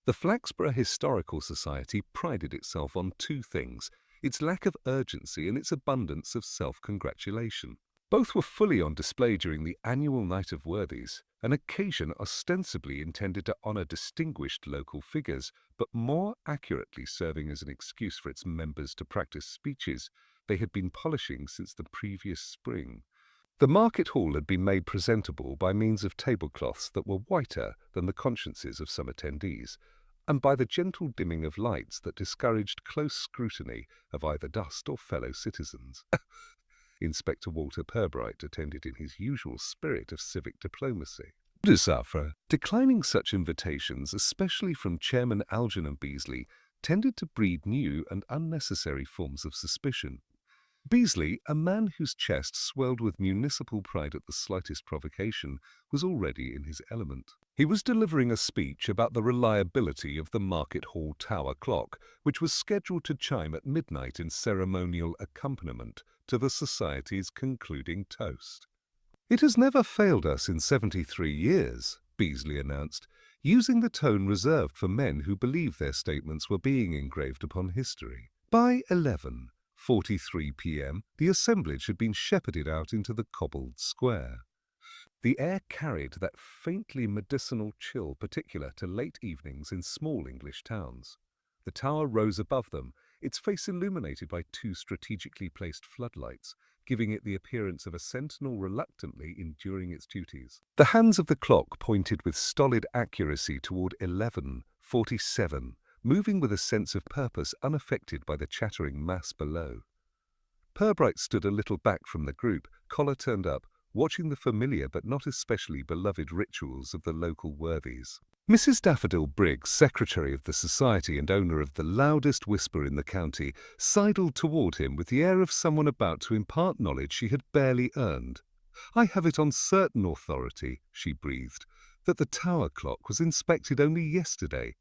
The Flaxborough Historical Society prided itself on two things: its lack of urgency and its abundance of self-congratulation. Both were fully on display during the annual Night of Worthies, an occasion ostensibly intended to honor distinguished local figures, but more accurately serving as an excuse for its members to practice speeches they had been polishing since the previous spring. The market hall had been made presentable by means of tablecloths that were whiter than the consciences of some attendees, and by the gentle dimming of lights that discouraged close scrutiny of either dust or fellow citizens. Inspector Walter Purbright attended in his usual spirit of civic diplomacy. Declining such invitations, especially from Chairman Algernon Beasley, tended to breed new and unnecessary forms of suspicion. Beasley, a man whose chest swelled with municipal pride at the slightest provocation, was already in his element. He was delivering a speech about the reliability of the Market Hall Tower clock, which was scheduled to chime at midnight in ceremonial accompaniment to the Society's concluding toast. "It has never failed us in 73 years, Beasley announced, using the tone reserved for men who believe their statements were being engraved upon history. By 11:43 p.m., the assemblage had been shepherded out into the cobbled square. The air carried that faintly medicinal chill particular to late evenings in small English towns. The tower rose above them, its face illuminated by two strategically placed floodlights, giving it the appearance of a sentinel reluctantly enduring its duties. The hands of the clock pointed with stolid accuracy toward 11:47, moving with a sense of purpose unaffected by the chattering mass below. Purbright stood a little back from the group, collar turned up, watching the familiar but not especially beloved rituals of the local worthies. Mrs. Daffodil Briggs, secretary of the society and owner of the loudest whisper in the county, sidled toward him with the air of someone about to impart knowledge she had barely earned. "I have it on certain authority," she breathed, "that the tower clock was inspected only yesterday.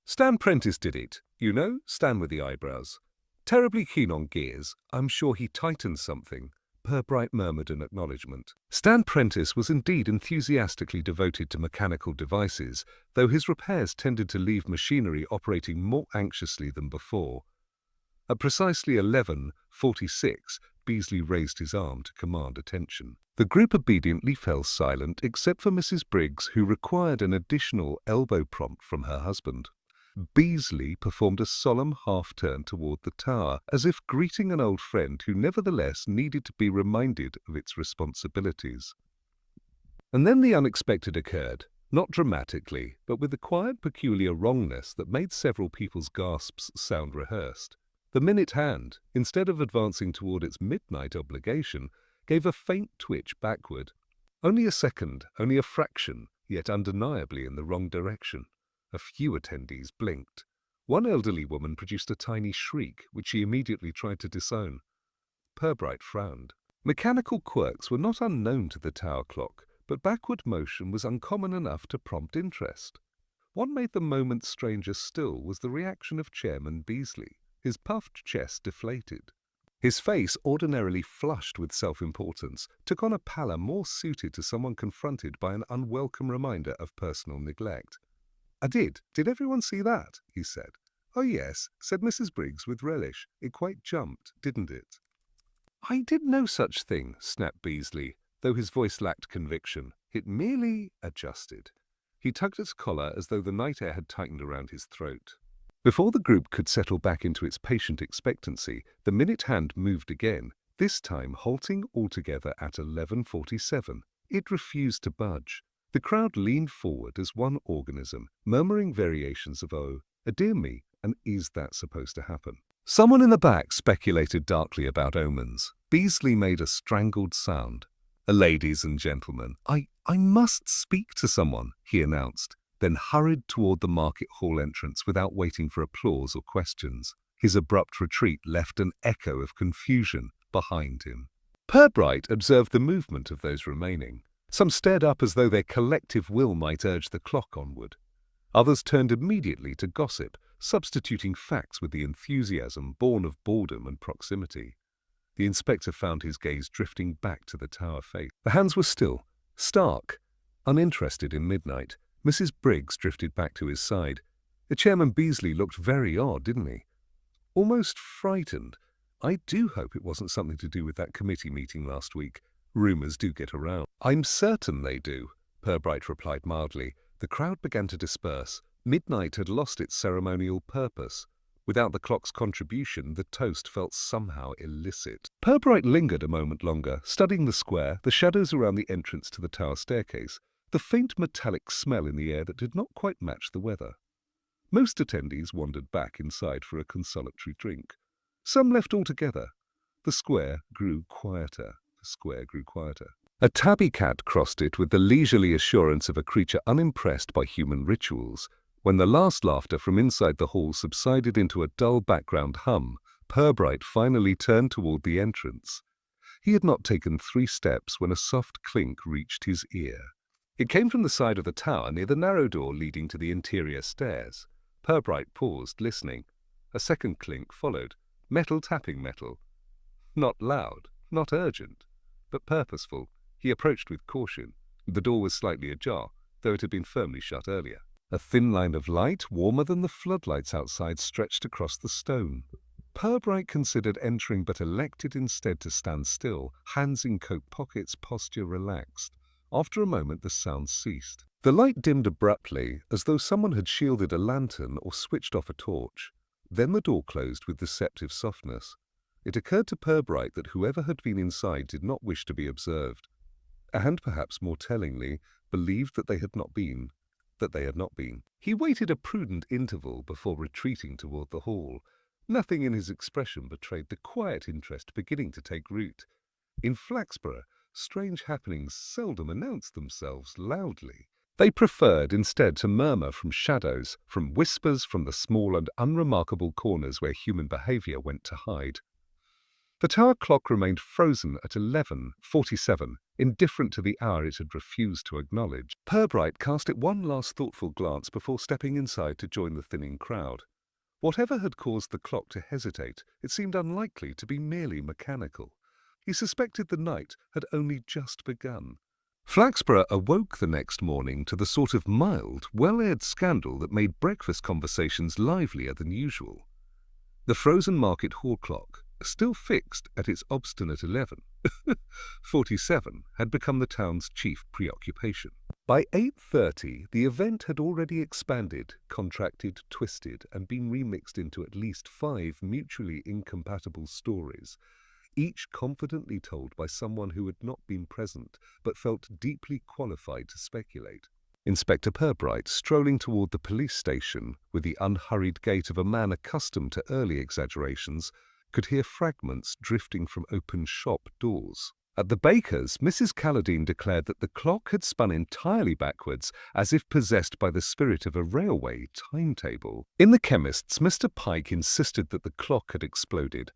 Stan Prentice did it, you know, Stan with the eyebrows. Terribly keen on gears. I'm sure he tightened something." Purbright murmured an acknowledgement. Stan Prentice was indeed enthusiastically devoted to mechanical devices, though his repairs tended to leave machinery operating more anxiously than before. At precisely 11:46, Beasley raised his arm to command attention. The group obediently fell silent except for Mrs. Briggs, who required an additional elbow prompt from her husband. Beasley performed a solemn half-turn toward the tower, as if greeting an old friend who nevertheless needed to be reminded of its responsibilities. And then the unexpected occurred, not dramatically, but with the quiet peculiar wrongness that made several people's gasps sound rehearsed. The minute hand, instead of advancing toward its midnight obligation, gave a faint twitch backward. Only a second, only a fraction, yet undeniably in the wrong direction. A few attendees blinked. One elderly woman produced a tiny shriek, which she immediately tried to disown. Purbright frowned. Mechanical quirks were not unknown to the tower clock, but backward motion was uncommon enough to prompt interest. What made the moment stranger still was the reaction of Chairman Beasley. His puffed chest deflated. His face, ordinarily flushed with self-importance, took on a pallor more suited to someone confronted by an unwelcome reminder of personal neglect. "I did. Did everyone see that?" he said. "Oh yes," said Mrs. Briggs with relish. "It quite jumped, didn't it?" "I did no such thing," snapped Beasley, though his voice lacked conviction. "It merely adjusted." He tugged its collar as though the night air had tightened around his throat. Before the group could settle back into its patient expectancy, the minute hand moved again, this time halting altogether at 11:47. It refused to budge. The crowd leaned forward as one organism, murmuring variations of "oh, dear me," and "is that supposed to happen?" Someone in the back speculated darkly about omens. Beasley made a strangled sound. "Ladies and gentlemen, I must speak to someone," he announced, then hurried toward the market hall entrance without waiting for applause or questions. His abrupt retreat left an echo of confusion behind him. Purbright observed the movement of those remaining. Some stared up as though their collective will might urge the clock onward. Others turned immediately to gossip, substituting facts with the enthusiasm born of boredom and proximity. The inspector found his gaze drifting back to the tower face. The hands were still, stark, uninterested in midnight. Mrs. Briggs drifted back to his side. Chairman Beasley looked very odd, didn't he? Almost frightened. I do hope it wasn't something to do with that committee meeting last week. Rumours do get around. I'm certain they do, Purbright replied mildly. The crowd began to disperse. Midnight had lost its ceremonial purpose. Without the clock's contribution, the toast felt somehow illicit. Purbright lingered a moment longer, studying the square, the shadows around the entrance to the tower staircase, the faint metallic smell in the air that did not quite match the weather. Most attendees wandered back inside for a consolatory drink. Some left altogether. The square grew quieter. A tabby cat crossed it with the leisurely assurance of a creature unimpressed by human rituals. When the last laughter from inside the hall subsided into a dull background hum, Purbright finally turned toward the entrance. He had not taken 3 steps when a soft clink reached his ear. It came from the side of the tower near the narrow door leading to the interior stairs. Purbright paused, listening. A second clink followed. Metal tapping metal. Not loud, not urgent, but purposeful. He approached with caution. The door was slightly ajar, though it had been firmly shut earlier. A thin line of light, warmer than the floodlights outside, stretched across the stone. Purbright considered entering, but elected instead to stand still, hands in coat pockets, posture relaxed. After a moment, the sound ceased. The light dimmed abruptly, as though someone had shielded a lantern or switched off a torch. Then the door closed with deceptive softness. It occurred to Purbright that whoever had been inside did not wish to be observed, and perhaps more tellingly, believed that they had not been. He waited a prudent interval before retreating toward the hall. Nothing in his expression betrayed the quiet interest beginning to take root. In Flaxborough, strange happenings seldom announced themselves loudly. They preferred instead to murmur from shadows, from whispers from the small and unremarkable corners where human behavior went to hide. The tower clock remained frozen at 11:47, indifferent to the hour it had refused to acknowledge. Purbright cast it one last thoughtful glance before stepping inside to join the thinning crowd. Whatever had caused the clock to hesitate, it seemed unlikely to be merely mechanical. He suspected the night had only just begun. Flaxborough awoke the next morning to the sort of mild, well-aired scandal that made breakfast conversations livelier than usual. The frozen market hall clock, still fixed at its obstinate 11:47, had become the town's chief preoccupation. By 8:30, the event had already expanded, contracted, twisted, and been remixed into at least 5 mutually incompatible stories, each confidently told by someone who had not been present but felt deeply qualified to speculate. Inspector Purbright, strolling toward the police station with the unhurried gait of a man accustomed to early exaggerations, could hear fragments drifting from open shop doors. At the baker's, Mrs. Calladine declared that the clock had spun entirely backwards, as if possessed by the spirit of a railway timetable. In the chemist's, Mr. Pike insisted that the clock had exploded,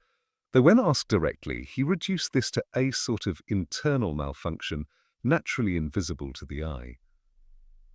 though when asked directly, he reduced this to a sort of internal malfunction, naturally invisible to the eye.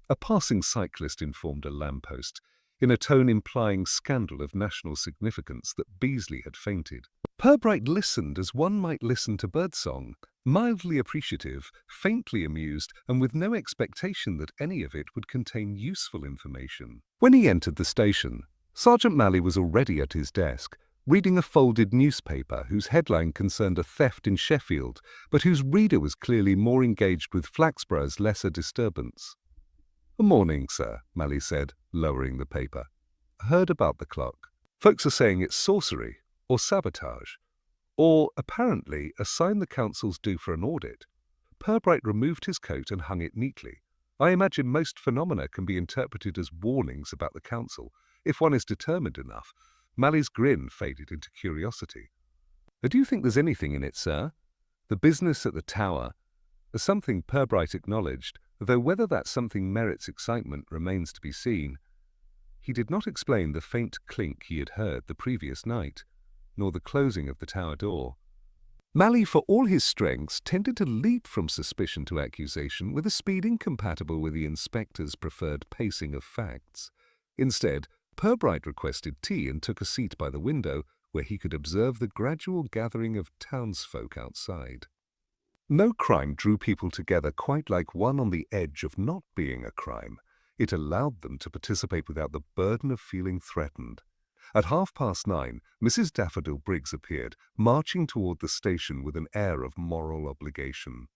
A passing cyclist informed a lamppost, in a tone implying scandal of national significance, that Beasley had fainted. Purbright listened as one might listen to birdsong, mildly appreciative, faintly amused, and with no expectation that any of it would contain useful information. When he entered the station, Sergeant Malley was already at his desk, reading a folded newspaper whose headline concerned a theft in Sheffield, but whose reader was clearly more engaged with Flaxborough's lesser disturbance. "Morning, sir," Malley said, lowering the paper. "Heard about the clock. Folks are saying it's sorcery, or sabotage, or, apparently, a sign the council's due for an audit." Purbright removed his coat and hung it neatly. "I imagine most phenomena can be interpreted as warnings about the council, if one is determined enough." Malley's grin faded into curiosity. "Do you think there's anything in it, sir? The business at the tower?" Something, Purbright acknowledged, though whether that something merits excitement remains to be seen. He did not explain the faint clink he had heard the previous night, nor the closing of the tower door. Malley, for all his strengths, tended to leap from suspicion to accusation with a speed incompatible with the inspector's preferred pacing of facts. Instead, Purbright requested tea and took a seat by the window, where he could observe the gradual gathering of townsfolk outside. No crime drew people together quite like one on the edge of not being a crime. It allowed them to participate without the burden of feeling threatened. At 9:30, Mrs. Daffodil Briggs appeared, marching toward the station with an air of moral obligation.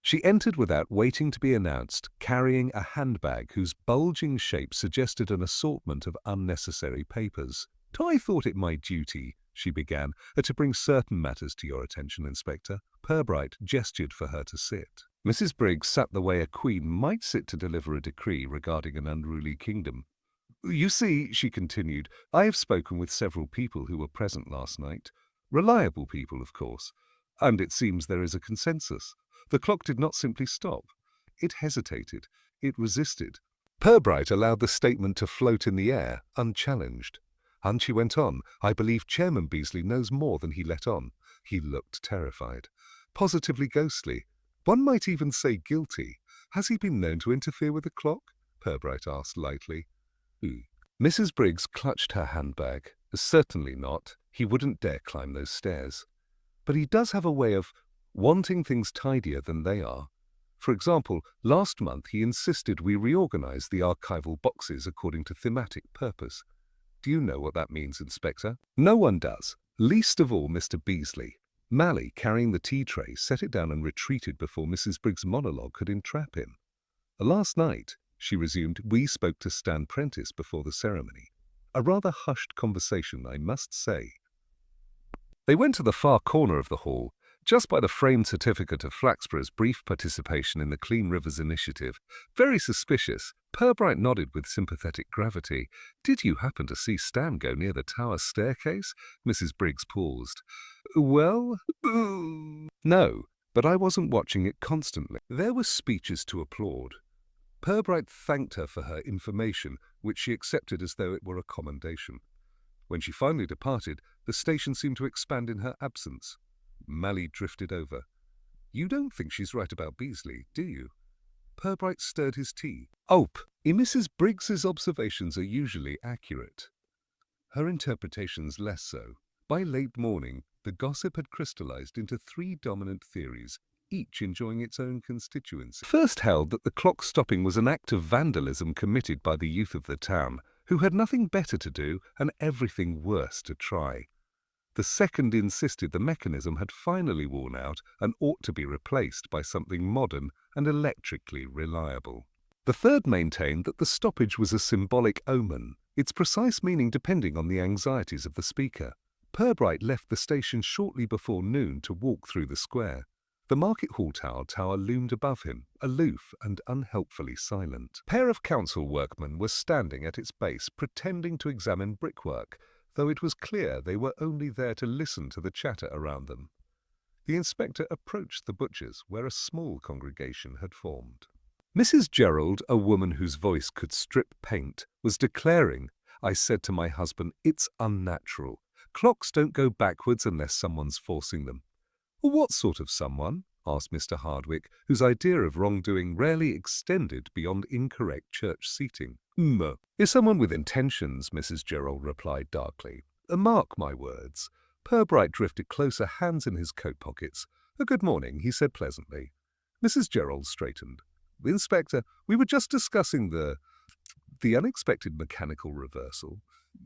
She entered without waiting to be announced, carrying a handbag whose bulging shape suggested an assortment of unnecessary papers. "I thought it my duty," she began, "to bring certain matters to your attention, Inspector." Purbright gestured for her to sit. Mrs. Briggs sat the way a queen might sit to deliver a decree regarding an unruly kingdom. "You see," she continued, "I have spoken with several people who were present last night. Reliable people, of course. And it seems there is a consensus. The clock did not simply stop. It hesitated. It resisted." Purbright allowed the statement to float in the air, unchallenged. And she went on, "I believe Chairman Beasley knows more than he let on." He looked terrified. "Positively ghostly. One might even say guilty. Has he been known to interfere with the clock?" Purbright asked lightly. Mrs. Briggs clutched her handbag. "Certainly not. He wouldn't dare climb those stairs. But he does have a way of wanting things tidier than they are. For example, last month he insisted we reorganize the archival boxes according to thematic purpose. Do you know what that means, Inspector?" "No one does, least of all Mr. Beasley." Mally, carrying the tea tray, set it down and retreated before Mrs. Briggs' monologue could entrap him. "Last night," she resumed, "we spoke to Stan Prentice before the ceremony. A rather hushed conversation, I must say. They went to the far corner of the hall, just by the framed certificate of Flaxborough's brief participation in the Clean Rivers Initiative. Very suspicious." Purbright nodded with sympathetic gravity. "Did you happen to see Stan go near the tower staircase?" Mrs. Briggs paused. "Well, no, but I wasn't watching it constantly." There were speeches to applaud. Purbright thanked her for her information, which she accepted as though it were a commendation. When she finally departed, the station seemed to expand in her absence. Mally drifted over. "You don't think she's right about Beasley, do you?" Purbright stirred his tea. Mrs. Briggs's observations are usually accurate. Her interpretations less so. By late morning, the gossip had crystallized into three dominant theories, each enjoying its own constituency. First held that the clock stopping was an act of vandalism committed by the youth of the town, who had nothing better to do and everything worse to try. The second insisted the mechanism had finally worn out and ought to be replaced by something modern and electrically reliable. The third maintained that the stoppage was a symbolic omen, its precise meaning depending on the anxieties of the speaker. Purbright left the station shortly before noon to walk through the square. The Market Hall tower loomed above him, aloof and unhelpfully silent. A pair of council workmen were standing at its base, pretending to examine brickwork, though it was clear they were only there to listen to the chatter around them. The inspector approached the butcher's, where a small congregation had formed. Mrs. Gerald, a woman whose voice could strip paint, was declaring, "I said to my husband, it's unnatural. Clocks don't go backwards unless someone's forcing them." "What sort of someone?" asked Mr. Hardwick, whose idea of wrongdoing rarely extended beyond incorrect church seating. "Is someone with intentions," Mrs. Gerald replied darkly. "Mark my words." Purbright drifted closer, hands in his coat pockets. "Good morning," he said pleasantly. Mrs. Gerald straightened. "Inspector, we were just discussing the unexpected mechanical reversal."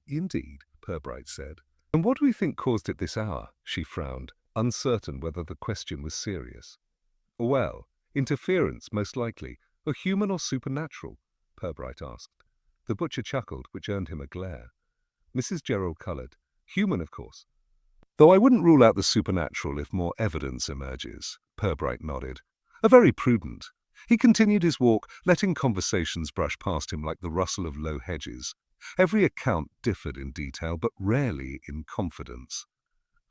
"Indeed," Purbright said. "And what do we think caused it this hour?" She frowned, uncertain whether the question was serious. "Well, interference, most likely. Or human or supernatural?" Purbright asked. The butcher chuckled, which earned him a glare. Mrs. Gerald coloured. "Human, of course. Though I wouldn't rule out the supernatural if more evidence emerges." Purbright nodded. "Very prudent." He continued his walk, letting conversations brush past him like the rustle of low hedges. Every account differed in detail, but rarely in confidence.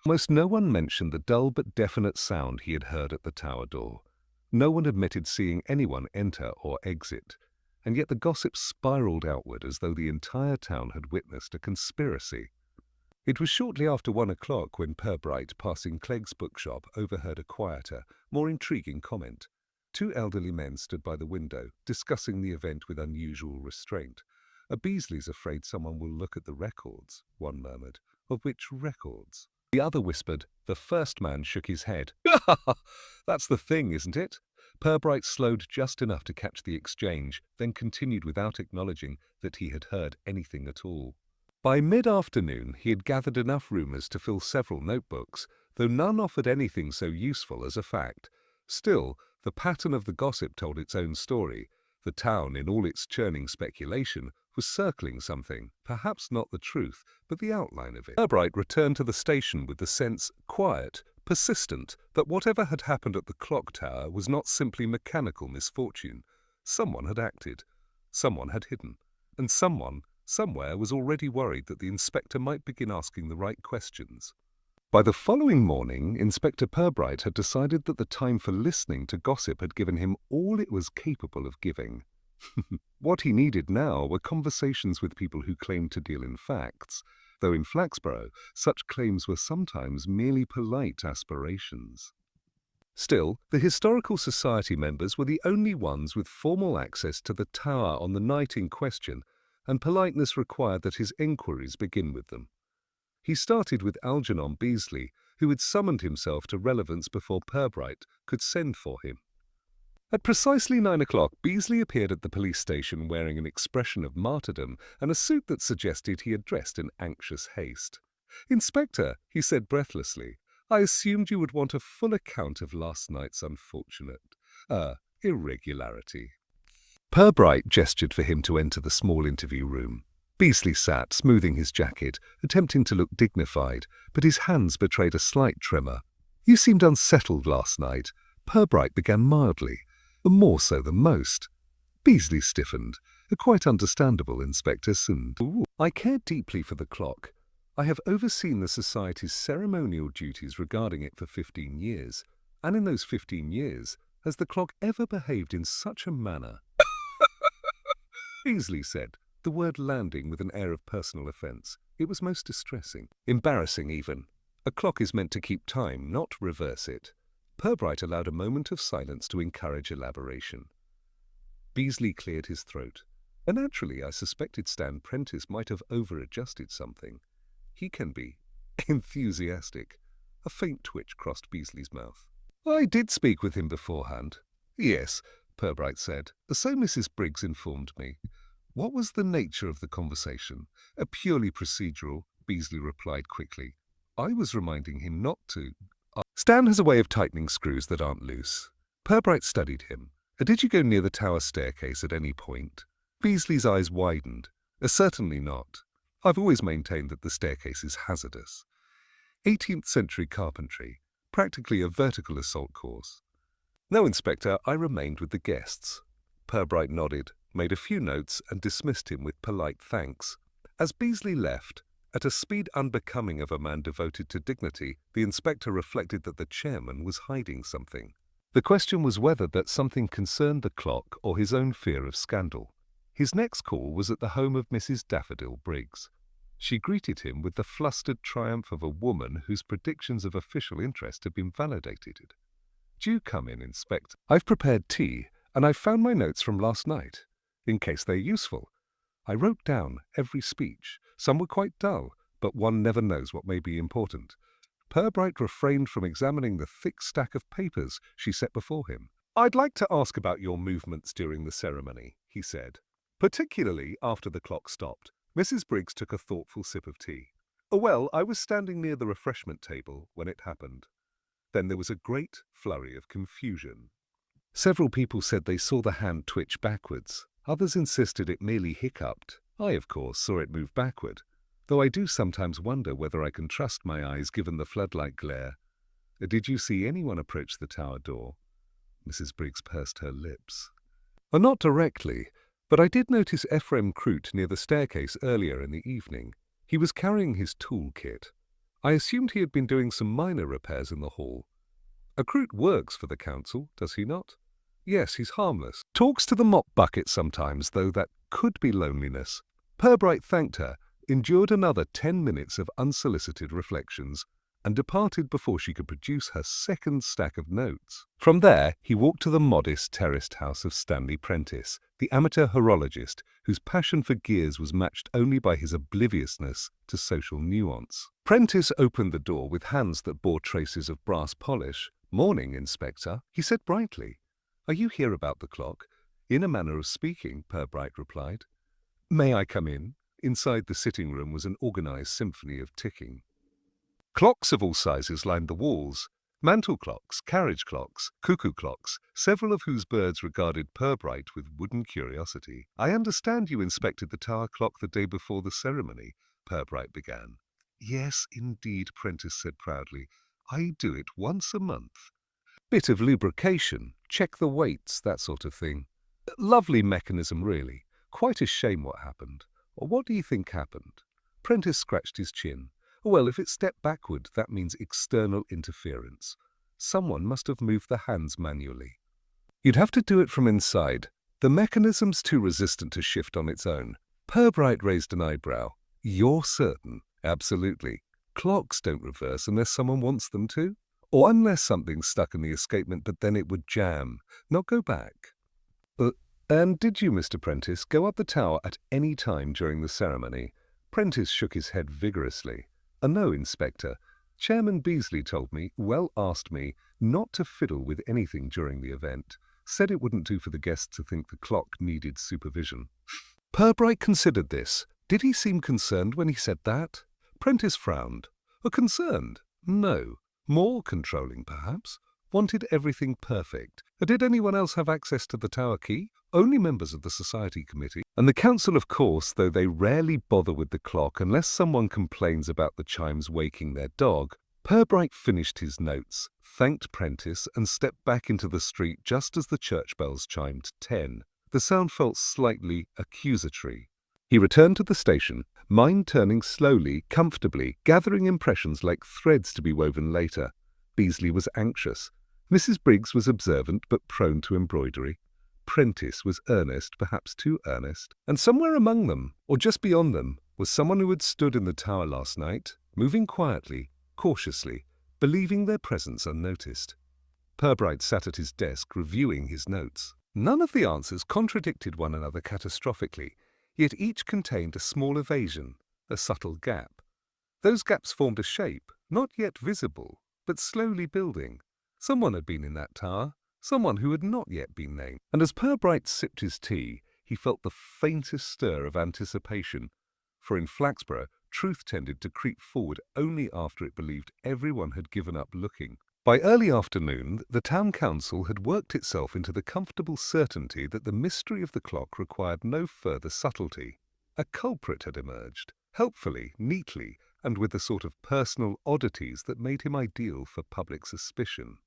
Almost no one mentioned the dull but definite sound he had heard at the tower door. No one admitted seeing anyone enter or exit, and yet the gossip spiraled outward as though the entire town had witnessed a conspiracy. It was shortly after 1 o'clock when Purbright, passing Clegg's bookshop, overheard a quieter, more intriguing comment. Two elderly men stood by the window, discussing the event with unusual restraint. "Beasley's afraid someone will look at the records," one murmured. "Of which records?" The other whispered. The first man shook his head. "That's the thing, isn't it? Purbright slowed just enough to catch the exchange, then continued without acknowledging that he had heard anything at all. By mid-afternoon, he had gathered enough rumours to fill several notebooks, though none offered anything so useful as a fact. Still, the pattern of the gossip told its own story. The town, in all its churning speculation, was circling something, perhaps not the truth, but the outline of it. Purbright returned to the station with the sense, quiet, persistent, that whatever had happened at the clock tower was not simply mechanical misfortune. Someone had acted, someone had hidden, and someone, somewhere, was already worried that the inspector might begin asking the right questions. By the following morning, Inspector Purbright had decided that the time for listening to gossip had given him all it was capable of giving. What he needed now were conversations with people who claimed to deal in facts, though in Flaxborough such claims were sometimes merely polite aspirations. Still, the Historical Society members were the only ones with formal access to the tower on the night in question, and politeness required that his enquiries begin with them. He started with Algernon Beasley, who had summoned himself to relevance before Purbright could send for him. At precisely 9 o'clock, Beasley appeared at the police station wearing an expression of martyrdom and a suit that suggested he had dressed in anxious haste. "Inspector," he said breathlessly, "I assumed you would want a full account of last night's unfortunate, irregularity." Purbright gestured for him to enter the small interview room. Beasley sat, smoothing his jacket, attempting to look dignified, but his hands betrayed a slight tremor. "You seemed unsettled last night." Purbright began mildly, more so than most. Beasley stiffened. "Quite understandable, Inspector Sund. I care deeply for the clock. I have overseen the Society's ceremonial duties regarding it for 15 years, and in those 15 years, has the clock ever behaved in such a manner?" Beasley said, the word landing with an air of personal offence. It was most distressing. Embarrassing, even. A clock is meant to keep time, not reverse it. Purbright allowed a moment of silence to encourage elaboration. Beasley cleared his throat. Naturally, I suspected Stan Prentice might have over-adjusted something. He can be enthusiastic. A faint twitch crossed Beasley's mouth. "I did speak with him beforehand." "Yes," Purbright said. "So Mrs. Briggs informed me." "What was the nature of the conversation?" "Purely procedural," Beasley replied quickly. "I was reminding him not to." "Stan has a way of tightening screws that aren't loose." Purbright studied him. "Did you go near the tower staircase at any point?" Beasley's eyes widened. "Certainly not. I've always maintained that the staircase is hazardous. 18th century carpentry, practically a vertical assault course." "No, Inspector, I remained with the guests." Purbright nodded, made a few notes, and dismissed him with polite thanks. As Beasley left, at a speed unbecoming of a man devoted to dignity, the inspector reflected that the chairman was hiding something. The question was whether that something concerned the clock or his own fear of scandal. His next call was at the home of Mrs. Daffodil Briggs. She greeted him with the flustered triumph of a woman whose predictions of official interest had been validated. "Do come in, Inspector. I've prepared tea, and I've found my notes from last night, in case they're useful. I wrote down every speech. Some were quite dull, but one never knows what may be important." Purbright refrained from examining the thick stack of papers she set before him. "I'd like to ask about your movements during the ceremony," he said. "Particularly after the clock stopped." Mrs. Briggs took a thoughtful sip of tea. "Well, I was standing near the refreshment table when it happened. Then there was a great flurry of confusion. Several people said they saw the hand twitch backwards. Others insisted it merely hiccuped. I, of course, saw it move backward, though I do sometimes wonder whether I can trust my eyes given the floodlight glare." "Did you see anyone approach the tower door?" Mrs. Briggs pursed her lips. "Not directly, but I did notice Ephraim Croot near the staircase earlier in the evening. He was carrying his tool kit. I assumed he had been doing some minor repairs in the hall. Croot works for the council, does he not?" "Yes, he's harmless. Talks to the mop bucket sometimes, though that could be loneliness." Purbright thanked her, endured another 10 minutes of unsolicited reflections, and departed before she could produce her second stack of notes. From there, he walked to the modest terraced house of Stanley Prentice, the amateur horologist whose passion for gears was matched only by his obliviousness to social nuance. Prentice opened the door with hands that bore traces of brass polish. "Morning, Inspector," he said brightly. "Are you here about the clock?" "In a manner of speaking," Purbright replied. "May I come in?" Inside the sitting room was an organized symphony of ticking. Clocks of all sizes lined the walls. Mantel clocks, carriage clocks, cuckoo clocks, several of whose birds regarded Purbright with wooden curiosity. "I understand you inspected the tower clock the day before the ceremony," Purbright began. "Yes, indeed," Prentice said proudly. "I do it once a month. Bit of lubrication, check the weights, that sort of thing. Lovely mechanism, really. Quite a shame what happened. What do you think happened?" Prentice scratched his chin. "Well, if it stepped backward, that means external interference. Someone must have moved the hands manually. You'd have to do it from inside. The mechanism's too resistant to shift on its own." Purbright raised an eyebrow. "You're certain?" "Absolutely. Clocks don't reverse unless someone wants them to. Or unless something's stuck in the escapement, but then it would jam, not go back." And did you, Mr. Prentice, go up the tower at any time during the ceremony?" Prentice shook his head vigorously. "No, Inspector. Chairman Beasley asked me not to fiddle with anything during the event. Said it wouldn't do for the guests to think the clock needed supervision." Purbright considered this. Did he seem concerned when he said that? Prentice frowned. Concerned? No. More controlling, perhaps. Wanted everything perfect. Did anyone else have access to the tower key? Only members of the Society Committee. And the Council, of course, though they rarely bother with the clock unless someone complains about the chimes waking their dog. Purbright finished his notes, thanked Prentice, and stepped back into the street just as the church bells chimed 10. The sound felt slightly accusatory. He returned to the station, mind turning slowly, comfortably, gathering impressions like threads to be woven later. Beasley was anxious. Mrs. Briggs was observant but prone to embroidery. Prentice was earnest, perhaps too earnest. And somewhere among them, or just beyond them, was someone who had stood in the tower last night, moving quietly, cautiously, believing their presence unnoticed. Purbright sat at his desk, reviewing his notes. None of the answers contradicted one another catastrophically, yet each contained a small evasion, a subtle gap. Those gaps formed a shape, not yet visible, but slowly building. Someone had been in that tower, someone who had not yet been named. And as Purbright sipped his tea, he felt the faintest stir of anticipation. For in Flaxborough, truth tended to creep forward only after it believed everyone had given up looking. By early afternoon, the town council had worked itself into the comfortable certainty that the mystery of the clock required no further subtlety. A culprit had emerged, helpfully, neatly, and with the sort of personal oddities that made him ideal for public suspicion.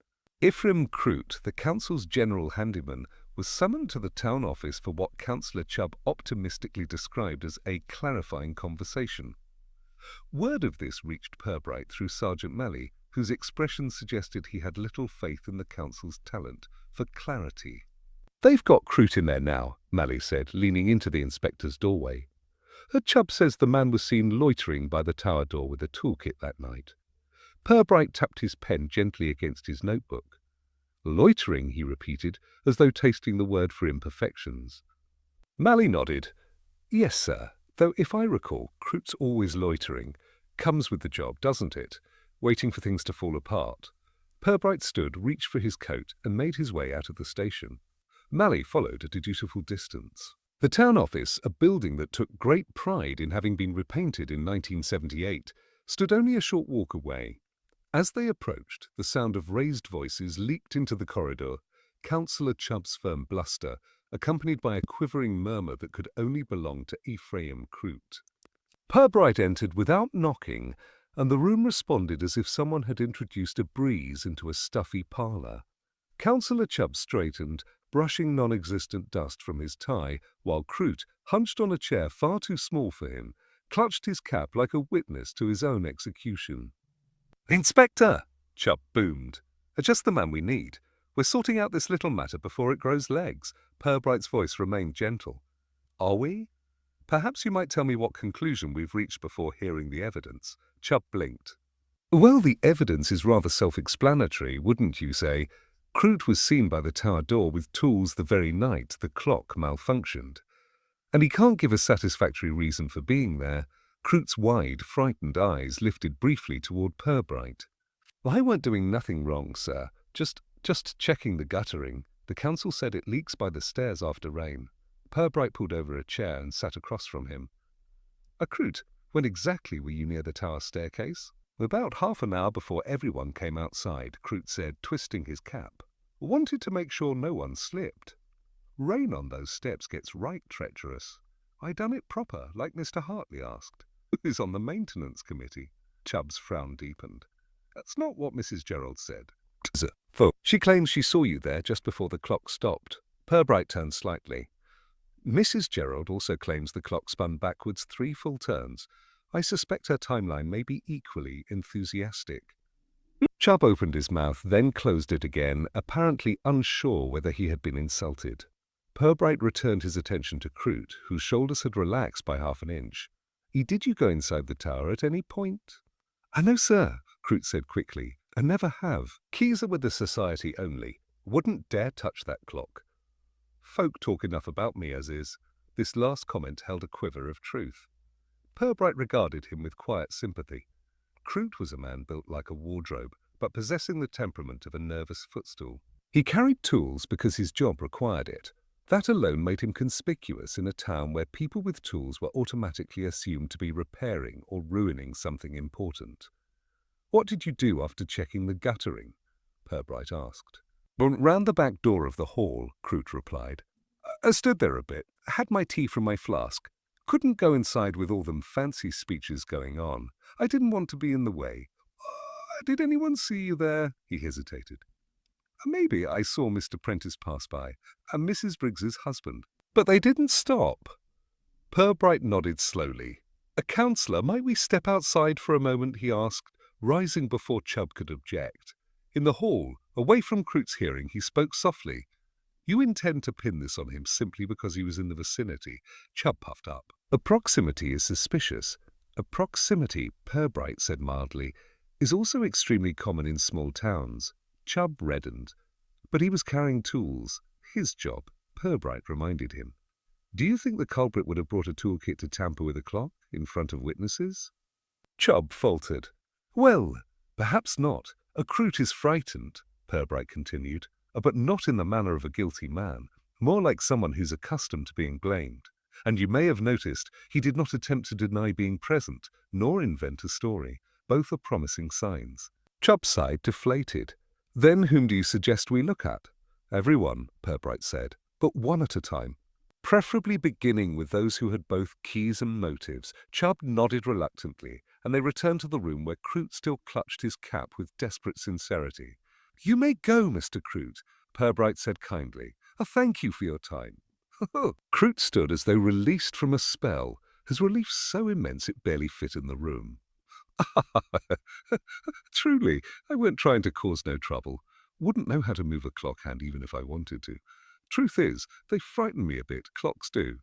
Ephraim Croot, the council's general handyman, was summoned to the town office for what Councillor Chubb optimistically described as a clarifying conversation. Word of this reached Purbright through Sergeant Malley, whose expression suggested he had little faith in the council's talent for clarity. "They've got Croot in there now," Malley said, leaning into the inspector's doorway. "Chubb says the man was seen loitering by the tower door with a toolkit that night." Purbright tapped his pen gently against his notebook. "Loitering," he repeated, as though tasting the word for imperfections. Malley nodded. "Yes, sir, though if I recall, Croot's always loitering. Comes with the job, doesn't it? Waiting for things to fall apart." Purbright stood, reached for his coat, and made his way out of the station. Malley followed at a dutiful distance. The town office, a building that took great pride in having been repainted in 1978, stood only a short walk away. As they approached, the sound of raised voices leaked into the corridor, Councillor Chubb's firm bluster, accompanied by a quivering murmur that could only belong to Ephraim Croot. Purbright entered without knocking, and the room responded as if someone had introduced a breeze into a stuffy parlour. Councillor Chubb straightened, brushing non-existent dust from his tie, while Croot, hunched on a chair far too small for him, clutched his cap like a witness to his own execution. "Inspector!" Chubb boomed. "Just the man we need. We're sorting out this little matter before it grows legs." Purbright's voice remained gentle. "Are we? Perhaps you might tell me what conclusion we've reached before hearing the evidence." Chubb blinked. "Well, the evidence is rather self-explanatory, wouldn't you say? Croot was seen by the tower door with tools the very night the clock malfunctioned. And he can't give a satisfactory reason for being there." Croot's wide, frightened eyes lifted briefly toward Purbright. "I weren't doing nothing wrong, sir. Just checking the guttering. The council said it leaks by the stairs after rain. Purbright pulled over a chair and sat across from him. Croot, when exactly were you near the tower staircase? About half an hour before everyone came outside, Croot said, twisting his cap. Wanted to make sure no one slipped. Rain on those steps gets right treacherous. I done it proper, like Mr. Hartley asked. Who's on the maintenance committee? Chubb's frown deepened. That's not what Mrs. Gerald said. She claims she saw you there just before the clock stopped. Purbright turned slightly. Mrs. Gerald also claims the clock spun backwards 3 full turns. I suspect her timeline may be equally enthusiastic. Chubb opened his mouth, then closed it again, apparently unsure whether he had been insulted. Purbright returned his attention to Croot, whose shoulders had relaxed by half an inch. Did you go inside the tower at any point? No, sir, Croot said quickly. I never have. Keys are with the society only. Wouldn't dare touch that clock. Folk talk enough about me as is. This last comment held a quiver of truth. Purbright regarded him with quiet sympathy. Croot was a man built like a wardrobe, but possessing the temperament of a nervous footstool. He carried tools because his job required it. That alone made him conspicuous in a town where people with tools were automatically assumed to be repairing or ruining something important. What did you do after checking the guttering? Purbright asked. Round the back door of the hall, Croot replied. I stood there a bit, had my tea from my flask. Couldn't go inside with all them fancy speeches going on. I didn't want to be in the way. Did anyone see you there? He hesitated. Maybe I saw Mr. Prentice pass by, and Mrs. Briggs's husband. But they didn't stop. Purbright nodded slowly. Councillor, might we step outside for a moment, he asked, rising before Chubb could object. In the hall, away from Croot's hearing, he spoke softly. You intend to pin this on him simply because he was in the vicinity. Chubb puffed up. A proximity is suspicious. A proximity, Purbright said mildly, is also extremely common in small towns. Chubb reddened. But he was carrying tools. His job, Purbright reminded him. Do you think the culprit would have brought a toolkit to tamper with a clock in front of witnesses? Chubb faltered. Well, perhaps not. Croot is frightened, Purbright continued, but not in the manner of a guilty man, more like someone who's accustomed to being blamed. And you may have noticed he did not attempt to deny being present, nor invent a story. Both are promising signs. Chubb sighed, deflated. Then whom do you suggest we look at? Everyone, Purbright said, but one at a time. Preferably beginning with those who had both keys and motives. Chubb nodded reluctantly, and they returned to the room where Croot still clutched his cap with desperate sincerity. You may go, Mr. Croot, Purbright said kindly. Thank you for your time. Croot stood as though released from a spell, his relief so immense it barely fit in the room. Truly, I weren't trying to cause no trouble. Wouldn't know how to move a clock hand even if I wanted to. Truth is, they frighten me a bit, clocks do.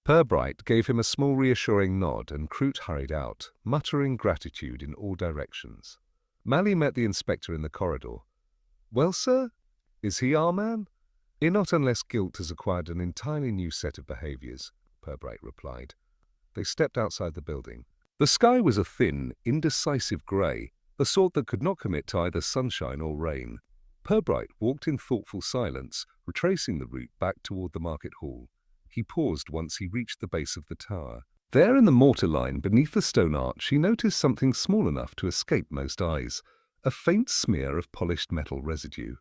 Purbright gave him a small reassuring nod, and Croot hurried out, muttering gratitude in all directions. Mally met the inspector in the corridor. Well, sir, is he our man? Not unless guilt has acquired an entirely new set of behaviours, Purbright replied. They stepped outside the building. The sky was a thin, indecisive grey, the sort that could not commit to either sunshine or rain. Purbright walked in thoughtful silence, retracing the route back toward the market hall. He paused once he reached the base of the tower. There in the mortar line beneath the stone arch he noticed something small enough to escape most eyes, a faint smear of polished metal residue.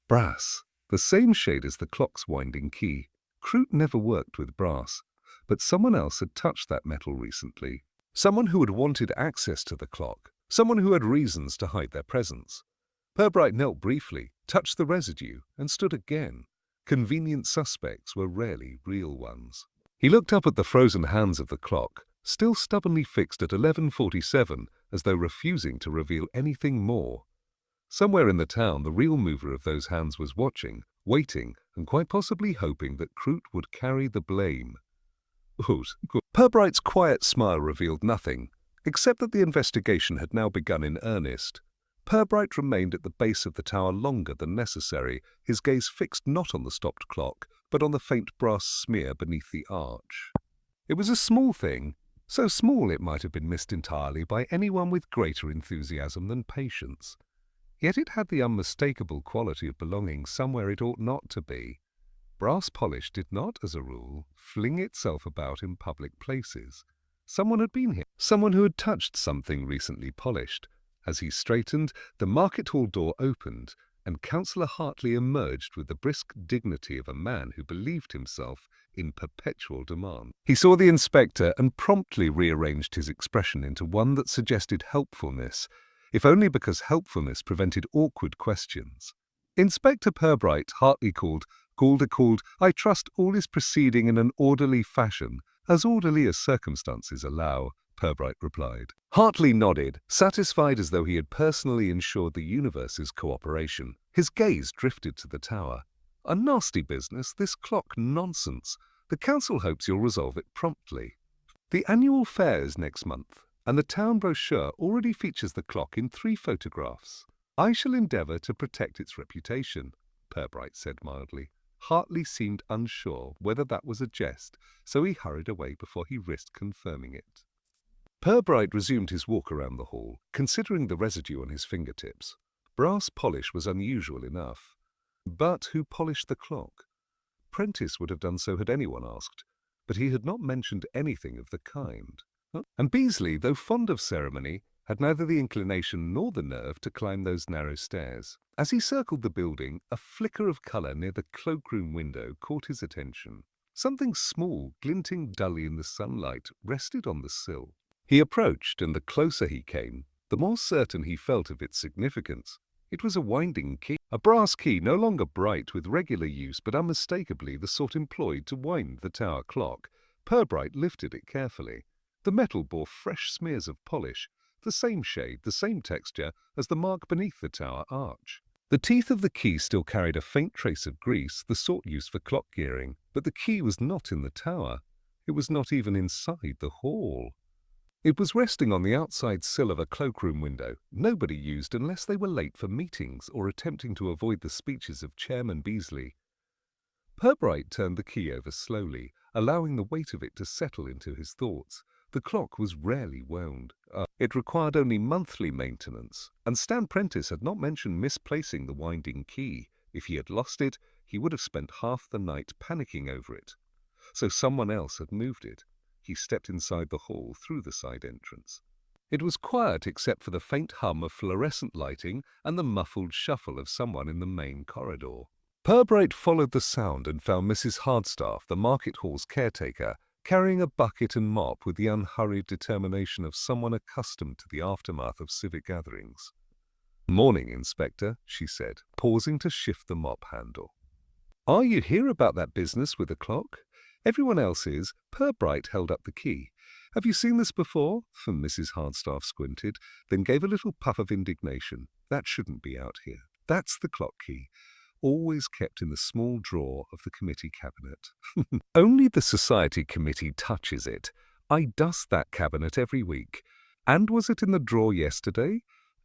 Brass, the same shade as the clock's winding key. Croot never worked with brass, but someone else had touched that metal recently. Someone who had wanted access to the clock, someone who had reasons to hide their presence. Purbright knelt briefly, touched the residue, and stood again. Convenient suspects were rarely real ones. He looked up at the frozen hands of the clock, still stubbornly fixed at 11:47, as though refusing to reveal anything more. Somewhere in the town, the real mover of those hands was watching, waiting, and quite possibly hoping that Croot would carry the blame. Purbright's quiet smile revealed nothing, except that the investigation had now begun in earnest. Purbright remained at the base of the tower longer than necessary, his gaze fixed not on the stopped clock, but on the faint brass smear beneath the arch. It was a small thing, so small it might have been missed entirely by anyone with greater enthusiasm than patience. Yet it had the unmistakable quality of belonging somewhere it ought not to be. Brass polish did not, as a rule, fling itself about in public places. Someone had been here, someone who had touched something recently polished. As he straightened, the market hall door opened, and Councillor Hartley emerged with the brisk dignity of a man who believed himself in perpetual demand. He saw the inspector and promptly rearranged his expression into one that suggested helpfulness, if only because helpfulness prevented awkward questions. Inspector Purbright, Hartley called, I trust all is proceeding in an orderly fashion, as orderly as circumstances allow, Purbright replied. Hartley nodded, satisfied as though he had personally ensured the universe's cooperation. His gaze drifted to the tower. A nasty business, this clock nonsense. The council hopes you'll resolve it promptly. The annual fair is next month, and the town brochure already features the clock in 3 photographs. I shall endeavour to protect its reputation, Purbright said mildly. Hartley seemed unsure whether that was a jest, so he hurried away before he risked confirming it. Purbright resumed his walk around the hall, considering the residue on his fingertips. Brass polish was unusual enough. But who polished the clock? Prentice would have done so had anyone asked, but he had not mentioned anything of the kind. And Beasley, though fond of ceremony, had neither the inclination nor the nerve to climb those narrow stairs. As he circled the building, a flicker of colour near the cloakroom window caught his attention. Something small, glinting dully in the sunlight, rested on the sill. He approached, and the closer he came, the more certain he felt of its significance. It was a winding key, a brass key no longer bright with regular use but unmistakably the sort employed to wind the tower clock. Purbright lifted it carefully. The metal bore fresh smears of polish, the same shade, the same texture as the mark beneath the tower arch. The teeth of the key still carried a faint trace of grease, the sort used for clock gearing, but the key was not in the tower. It was not even inside the hall. It was resting on the outside sill of a cloakroom window, nobody used unless they were late for meetings or attempting to avoid the speeches of Chairman Beasley. Purbright turned the key over slowly, allowing the weight of it to settle into his thoughts. The clock was rarely wound. It required only monthly maintenance, and Stan Prentice had not mentioned misplacing the winding key. If he had lost it, he would have spent half the night panicking over it. So someone else had moved it. He stepped inside the hall through the side entrance. It was quiet except for the faint hum of fluorescent lighting and the muffled shuffle of someone in the main corridor. Purbright followed the sound and found Mrs. Hardstaff, the market hall's caretaker, carrying a bucket and mop with the unhurried determination of someone accustomed to the aftermath of civic gatherings. "Morning, Inspector," she said, pausing to shift the mop handle. "Are you here about that business with the clock? Everyone else is." Purbright held up the key. "Have you seen this before?" And Mrs. Hardstaff squinted, then gave a little puff of indignation. "That shouldn't be out here. That's the clock key, always kept in the small drawer of the committee cabinet. Only the society committee touches it. I dust that cabinet every week. And was it in the drawer yesterday?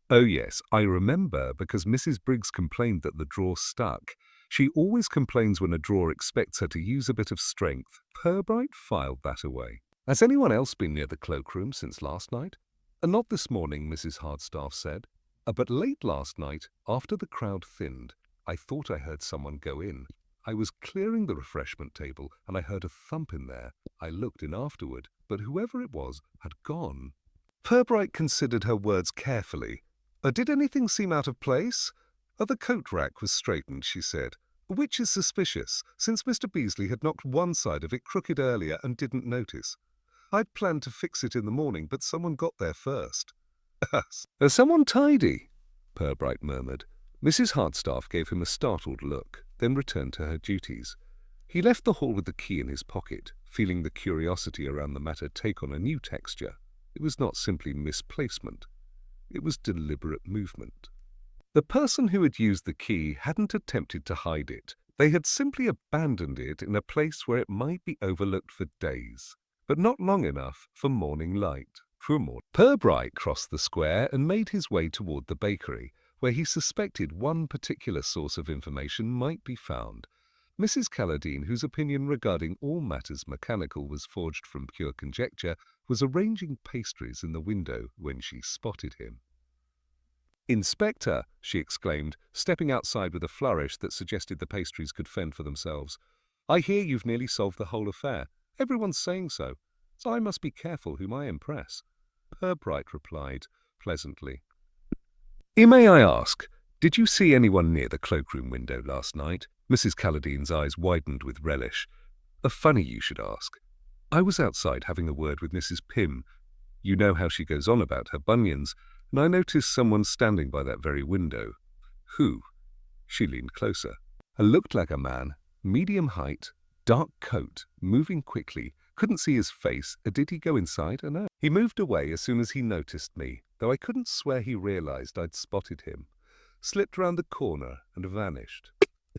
Oh yes, I remember, because Mrs. Briggs complained that the drawer stuck. She always complains when a drawer expects her to use a bit of strength." Purbright filed that away. "Has anyone else been near the cloakroom since last night?" "Not this morning," Mrs. Hardstaff said. But late last night, after the crowd thinned, I thought I heard someone go in. I was clearing the refreshment table, and I heard a thump in there. I looked in afterward, but whoever it was had gone." Purbright considered her words carefully. Did anything seem out of place?" "The coat rack was straightened," she said. "Which is suspicious, since Mr. Beasley had knocked one side of it crooked earlier and didn't notice. I'd planned to fix it in the morning, but someone got there first." "Someone tidy," Purbright murmured. Mrs. Hardstaff gave him a startled look, then returned to her duties. He left the hall with the key in his pocket, feeling the curiosity around the matter take on a new texture. It was not simply misplacement. It was deliberate movement. The person who had used the key hadn't attempted to hide it. They had simply abandoned it in a place where it might be overlooked for days, but not long enough for morning light. Purbright crossed the square and made his way toward the bakery, where he suspected one particular source of information might be found. Mrs. Calladine, whose opinion regarding all matters mechanical was forged from pure conjecture, was arranging pastries in the window when she spotted him. "Inspector!" she exclaimed, stepping outside with a flourish that suggested the pastries could fend for themselves. "I hear you've nearly solved the whole affair. Everyone's saying so I must be careful whom I impress." Purbright replied pleasantly, "May I ask, did you see anyone near the cloakroom window last night?" Mrs. Caladine's eyes widened with relish. "Funny you should ask. I was outside having a word with Mrs. Pym. You know how she goes on about her bunions, and I noticed someone standing by that very window." "Who?" She leaned closer. "It looked like a man, medium height, dark coat, moving quickly. Couldn't see his face. Did he go inside? No. He moved away as soon as he noticed me, though I couldn't swear he realized I'd spotted him. Slipped round the corner and vanished."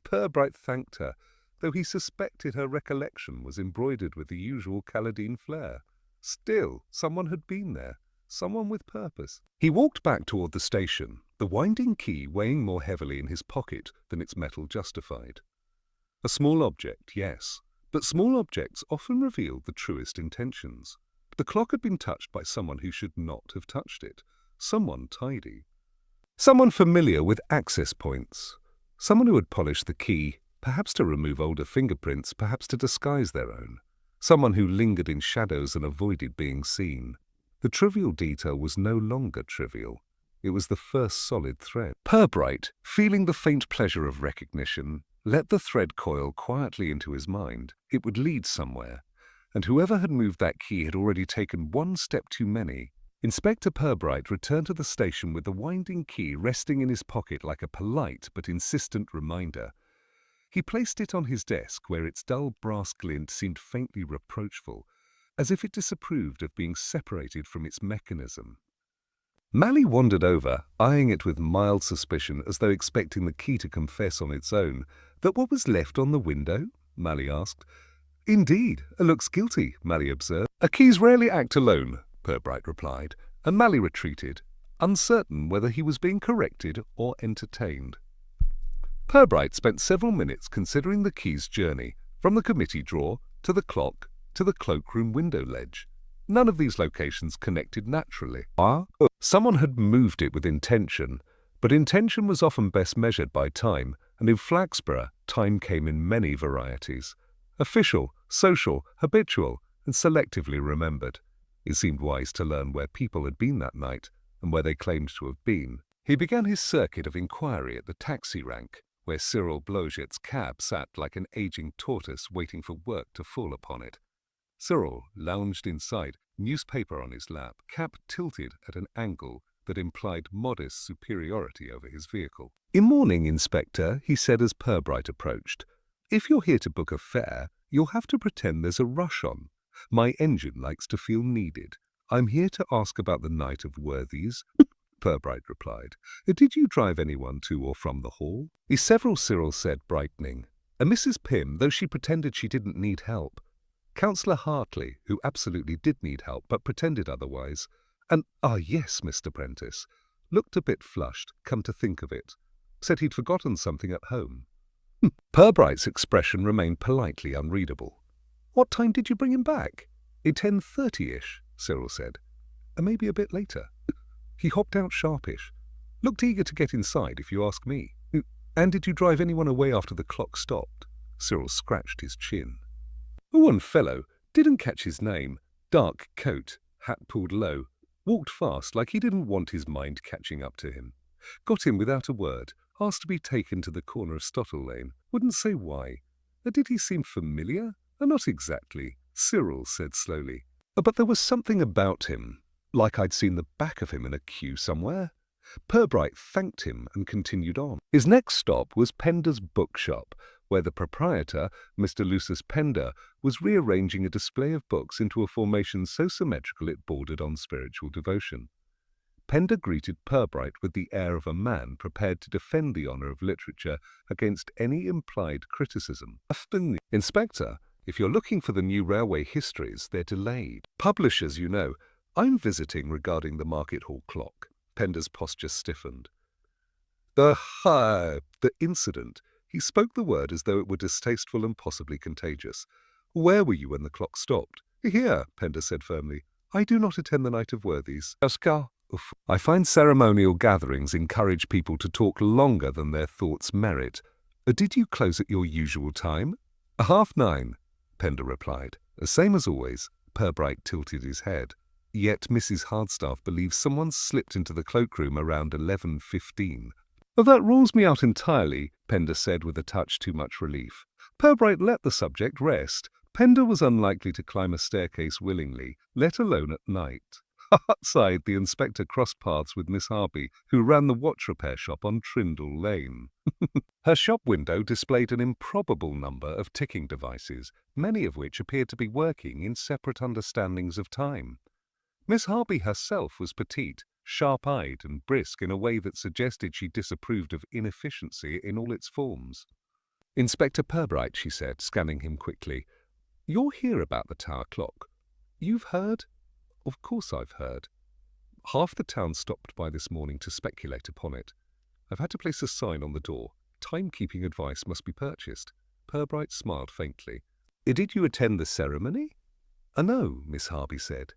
Purbright thanked her, though he suspected her recollection was embroidered with the usual Caladine flair. Still, someone had been there, someone with purpose. He walked back toward the station, the winding key weighing more heavily in his pocket than its metal justified. A small object, yes, but small objects often revealed the truest intentions. The clock had been touched by someone who should not have touched it, someone tidy. Someone familiar with access points. Someone who had polished the key, perhaps to remove older fingerprints, perhaps to disguise their own. Someone who lingered in shadows and avoided being seen. The trivial detail was no longer trivial. It was the first solid thread. Purbright, feeling the faint pleasure of recognition, let the thread coil quietly into his mind. It would lead somewhere, and whoever had moved that key had already taken one step too many. Inspector Purbright returned to the station with the winding key resting in his pocket like a polite but insistent reminder. He placed it on his desk where its dull brass glint seemed faintly reproachful, as if it disapproved of being separated from its mechanism. Mally wandered over, eyeing it with mild suspicion as though expecting the key to confess on its own. "That what was left on the window?" Mally asked. "Indeed, it looks guilty," Mally observed. "A keys rarely act alone," Purbright replied, and Mally retreated, uncertain whether he was being corrected or entertained. Purbright spent several minutes considering the key's journey, from the committee drawer, to the clock, to the cloakroom window ledge. None of these locations connected naturally. Someone had moved it with intention, but intention was often best measured by time, and in Flaxborough, time came in many varieties. Official, social, habitual, and selectively remembered. It seemed wise to learn where people had been that night, and where they claimed to have been. He began his circuit of inquiry at the taxi rank, where Cyril Bloget's cab sat like an aging tortoise waiting for work to fall upon it. Cyril lounged inside, newspaper on his lap, cap tilted at an angle that implied modest superiority over his vehicle. "In morning, Inspector," he said as Purbright approached. "If you're here to book a fare, you'll have to pretend there's a rush on. My engine likes to feel needed. I'm here to ask about the night of worthies." Purbright replied. "Did you drive anyone to or from the hall?" "Several," Cyril said, brightening. "And Mrs. Pym, though she pretended she didn't need help. Councillor Hartley, who absolutely did need help, but pretended otherwise. And, yes, Mr. Prentice. Looked a bit flushed, come to think of it. Said he'd forgotten something at home." Purbright's expression remained politely unreadable. "What time did you bring him back?" 10:30-ish, Cyril said. "Maybe a bit later." He hopped out sharpish. "Looked eager to get inside, if you ask me." "And did you drive anyone away after the clock stopped?" Cyril scratched his chin. "One fellow, didn't catch his name, dark coat, hat pulled low, walked fast like he didn't want his mind catching up to him. Got in without a word, asked to be taken to the corner of Stottle Lane, wouldn't say why. Did he seem familiar? Not exactly," Cyril said slowly. "But there was something about him, like I'd seen the back of him in a queue somewhere." Purbright thanked him and continued on. His next stop was Pender's bookshop, where the proprietor, Mr. Lucius Pender, was rearranging a display of books into a formation so symmetrical it bordered on spiritual devotion. Pender greeted Purbright with the air of a man prepared to defend the honour of literature against any implied criticism. "Inspector, if you're looking for the new railway histories, they're delayed. Publishers, you know. I'm visiting regarding the Market Hall clock." Pender's posture stiffened. The incident. He spoke the word as though it were distasteful and possibly contagious. "Where were you when the clock stopped?" "Here," Pender said firmly. "I do not attend the night of worthies." "Oscar, Oof. I find ceremonial gatherings encourage people to talk longer than their thoughts merit. Did you close at your usual time? 9:30, Pender replied. Same as always. Purbright tilted his head. Yet Mrs. Hardstaff believes someone slipped into the cloakroom around 11:15. That rules me out entirely, Pender said with a touch too much relief. Purbright let the subject rest. Pender was unlikely to climb a staircase willingly, let alone at night. Outside, the inspector crossed paths with Miss Harby, who ran the watch repair shop on Trindle Lane. Her shop window displayed an improbable number of ticking devices, many of which appeared to be working in separate understandings of time. Miss Harby herself was petite, sharp-eyed and brisk in a way that suggested she disapproved of inefficiency in all its forms. Inspector Purbright, she said, scanning him quickly. You're here about the tower clock. You've heard? Of course I've heard. Half the town stopped by this morning to speculate upon it. I've had to place a sign on the door. Timekeeping advice must be purchased. Purbright smiled faintly. Did you attend the ceremony? No, Miss Harby said.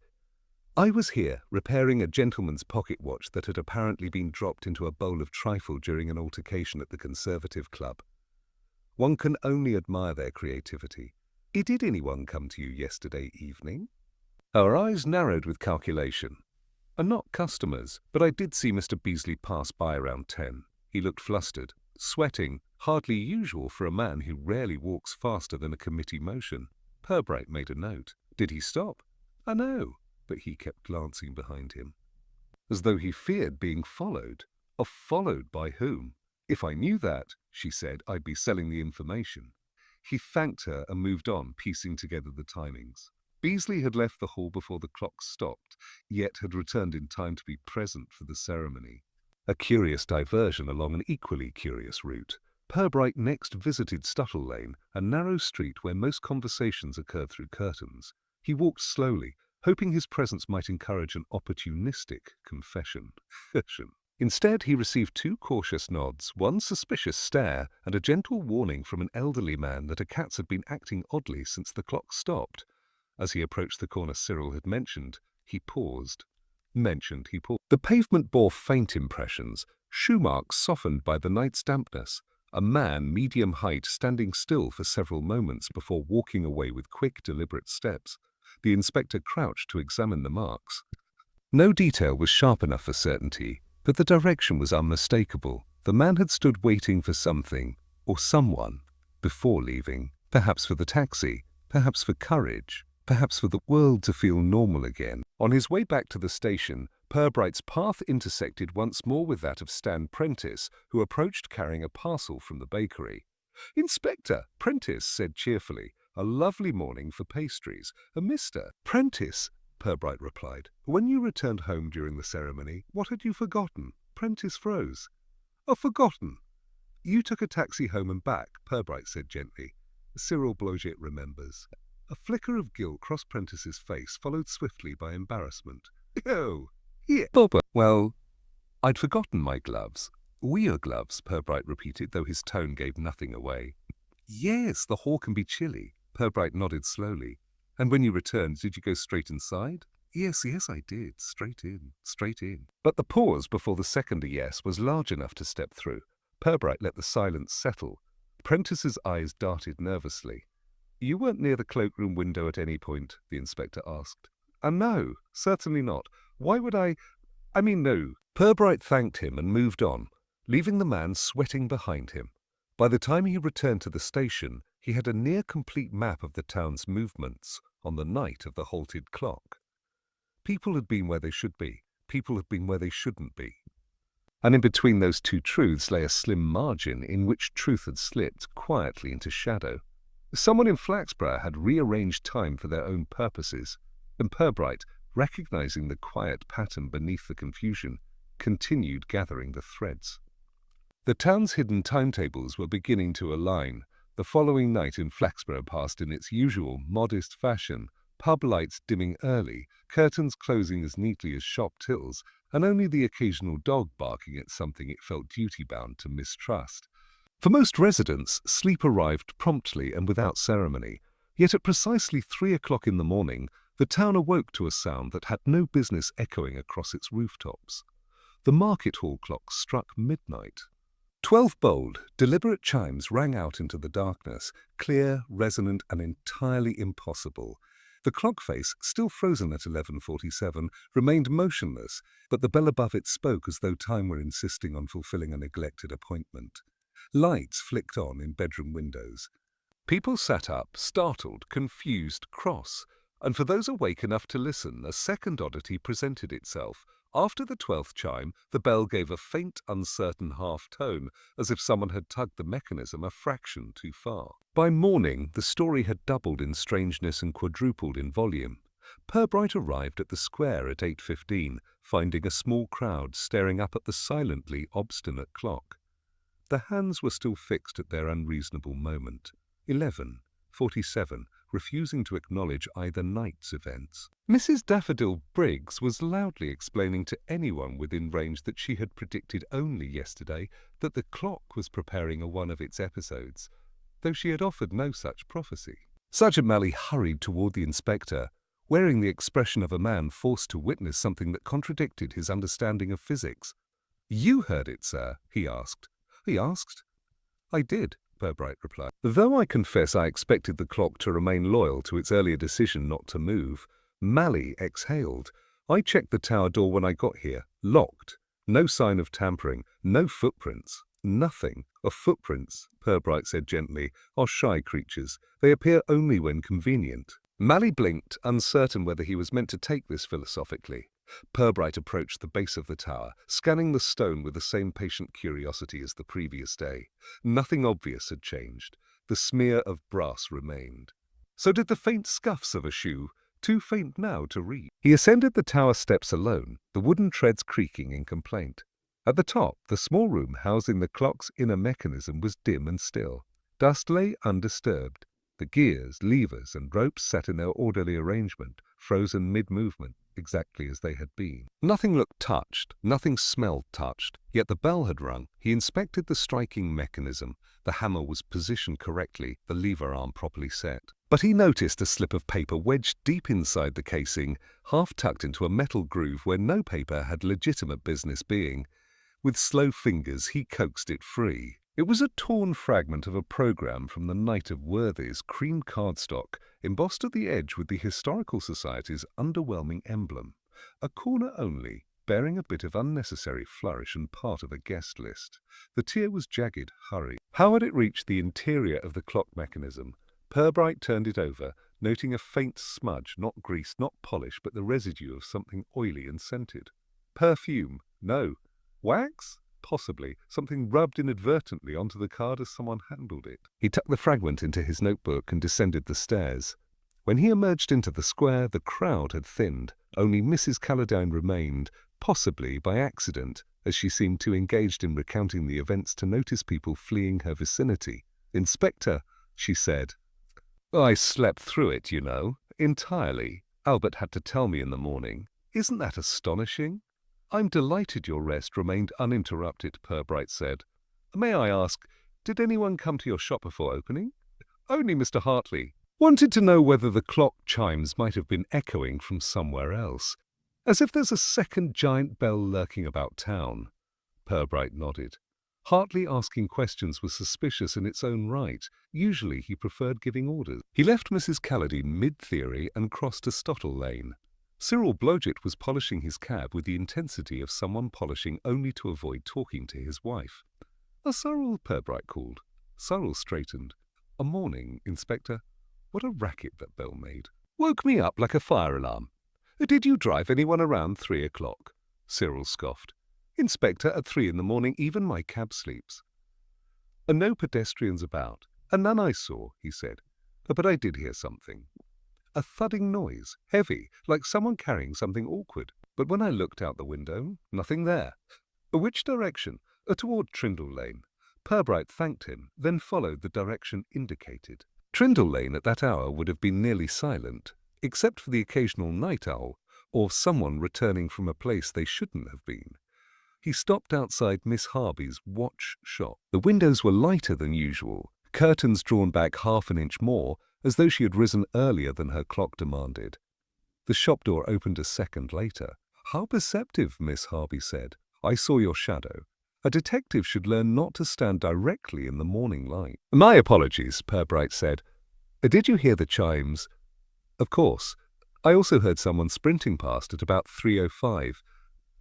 I was here, repairing a gentleman's pocket watch that had apparently been dropped into a bowl of trifle during an altercation at the Conservative Club. One can only admire their creativity. Did anyone come to you yesterday evening? Our eyes narrowed with calculation. Not customers, but I did see Mr. Beasley pass by around 10. He looked flustered, sweating, hardly usual for a man who rarely walks faster than a committee motion. Purbright made a note. Did he stop? No, but he kept glancing behind him, as though he feared being followed. Followed by whom? If I knew that, she said, I'd be selling the information. He thanked her and moved on, piecing together the timings. Beasley had left the hall before the clock stopped, yet had returned in time to be present for the ceremony. A curious diversion along an equally curious route. Purbright next visited Stuttle Lane, a narrow street where most conversations occurred through curtains. He walked slowly, hoping his presence might encourage an opportunistic confession. Instead, he received 2 cautious nods, 1 suspicious stare, and a gentle warning from an elderly man that a cat had been acting oddly since the clock stopped. As he approached the corner Cyril had mentioned, he paused. The pavement bore faint impressions, shoe marks softened by the night's dampness. A man medium height standing still for several moments before walking away with quick, deliberate steps. The inspector crouched to examine the marks. No detail was sharp enough for certainty, but the direction was unmistakable. The man had stood waiting for something, or someone, before leaving, perhaps for the taxi, perhaps for courage, perhaps for the world to feel normal again. On his way back to the station, Purbright's path intersected once more with that of Stan Prentice, who approached carrying a parcel from the bakery. "Inspector," Prentice said cheerfully, "a lovely morning for pastries." "Mr. Prentice," Purbright replied, "when you returned home during the ceremony, what had you forgotten?" Prentice froze. Forgotten." "You took a taxi home and back," Purbright said gently. Cyril Bloget remembers. A flicker of guilt crossed Prentice's face, followed swiftly by embarrassment. "Oh, yeah." "Well, I'd forgotten my gloves." "Weir gloves," Purbright repeated, though his tone gave nothing away. "Yes, the hall can be chilly." Purbright nodded slowly. "And when you returned, did you go straight inside?" Yes, I did. Straight in. But the pause before the second yes was large enough to step through. Purbright let the silence settle. Prentice's eyes darted nervously. "You weren't near the cloakroom window at any point?" the inspector asked. No, certainly not. Why would I mean, no." Purbright thanked him and moved on, leaving the man sweating behind him. By the time he returned to the station, he had a near-complete map of the town's movements on the night of the halted clock. People had been where they should be. People had been where they shouldn't be. And in between those two truths lay a slim margin in which truth had slipped quietly into shadow. Someone in Flaxborough had rearranged time for their own purposes, and Purbright, recognizing the quiet pattern beneath the confusion, continued gathering the threads. The town's hidden timetables were beginning to align. The following night in Flaxborough passed in its usual modest fashion, pub lights dimming early, curtains closing as neatly as shop tills, and only the occasional dog barking at something it felt duty-bound to mistrust. For most residents, sleep arrived promptly and without ceremony, yet at precisely 3 o'clock in the morning, The town awoke to a sound that had no business echoing across its rooftops. The market hall clock struck midnight. 12 bold, deliberate chimes rang out into the darkness, clear, resonant, and entirely impossible. The clock face, still frozen at 11:47, remained motionless, but the bell above it spoke as though time were insisting on fulfilling a neglected appointment. Lights flicked on in bedroom windows. People sat up, startled, confused, cross, and for those awake enough to listen, a second oddity presented itself. After the 12th chime, the bell gave a faint, uncertain half-tone, as if someone had tugged the mechanism a fraction too far. By morning, the story had doubled in strangeness and quadrupled in volume. Purbright arrived at the square at 8:15, finding a small crowd staring up at the silently obstinate clock. The hands were still fixed at their unreasonable moment. 11:47, refusing to acknowledge either night's events. Mrs. Daffodil Briggs was loudly explaining to anyone within range that she had predicted only yesterday that the clock was preparing one of its episodes, though she had offered no such prophecy. Sergeant Malley hurried toward the inspector, wearing the expression of a man forced to witness something that contradicted his understanding of physics. "You heard it, sir?" he asked. "He asked?" "I did," Purbright replied. "Though I confess I expected the clock to remain loyal to its earlier decision not to move." Malley exhaled. "I checked the tower door when I got here. Locked. No sign of tampering. No footprints. Nothing. Of footprints," Purbright said gently, "are shy creatures. They appear only when convenient." Malley blinked, uncertain whether he was meant to take this philosophically. Purbright approached the base of the tower, scanning the stone with the same patient curiosity as the previous day. Nothing obvious had changed. The smear of brass remained. So did the faint scuffs of a shoe, too faint now to read. He ascended the tower steps alone, the wooden treads creaking in complaint. At the top, the small room housing the clock's inner mechanism was dim and still. Dust lay undisturbed. The gears, levers, and ropes sat in their orderly arrangement, frozen mid-movement, exactly as they had been. Nothing looked touched, nothing smelled touched, yet the bell had rung. He inspected the striking mechanism. The hammer was positioned correctly, the lever arm properly set. But he noticed a slip of paper wedged deep inside the casing, half tucked into a metal groove where no paper had legitimate business being. With slow fingers, he coaxed it free. It was a torn fragment of a program from the Night of Worthies, cream cardstock, embossed at the edge with the Historical Society's underwhelming emblem. A corner only, bearing a bit of unnecessary flourish and part of a guest list. The tear was jagged, hurried. How had it reached the interior of the clock mechanism? Purbright turned it over, noting a faint smudge, not grease, not polish, but the residue of something oily and scented. Perfume? No. Wax? Possibly, something rubbed inadvertently onto the card as someone handled it. He tucked the fragment into his notebook and descended the stairs. When he emerged into the square, the crowd had thinned. Only Mrs. Calladine remained, possibly by accident, as she seemed too engaged in recounting the events to notice people fleeing her vicinity. "Inspector," she said. "I slept through it, you know, entirely. Albert had to tell me in the morning. Isn't that astonishing?" "I'm delighted your rest remained uninterrupted," Purbright said. "May I ask, did anyone come to your shop before opening?" "Only Mr. Hartley. Wanted to know whether the clock chimes might have been echoing from somewhere else. As if there's a second giant bell lurking about town." Purbright nodded. Hartley asking questions was suspicious in its own right. Usually he preferred giving orders. He left Mrs. Calladine mid-theory and crossed to Stottle Lane. Cyril Blodgett was polishing his cab with the intensity of someone polishing only to avoid talking to his wife. "Cyril," Purbright called. Cyril straightened. "A morning, Inspector." What a racket that bell made. "Woke me up like a fire alarm." "Did you drive anyone around 3 o'clock?" Cyril scoffed. "Inspector, at 3 in the morning even my cab sleeps." "No pedestrians about. None I saw," he said. "But I did hear something. A thudding noise, heavy, like someone carrying something awkward. But when I looked out the window, nothing there." "Which direction?" "Toward Trindle Lane." Purbright thanked him, then followed the direction indicated. Trindle Lane at that hour would have been nearly silent, except for the occasional night owl, or someone returning from a place they shouldn't have been. He stopped outside Miss Harvey's watch shop. The windows were lighter than usual, curtains drawn back half an inch more, as though she had risen earlier than her clock demanded. The shop door opened a second later. "How perceptive," Miss Harvey said. "I saw your shadow. A detective should learn not to stand directly in the morning light." "My apologies," Purbright said. "Did you hear the chimes?" "Of course. I also heard someone sprinting past at about 3:05.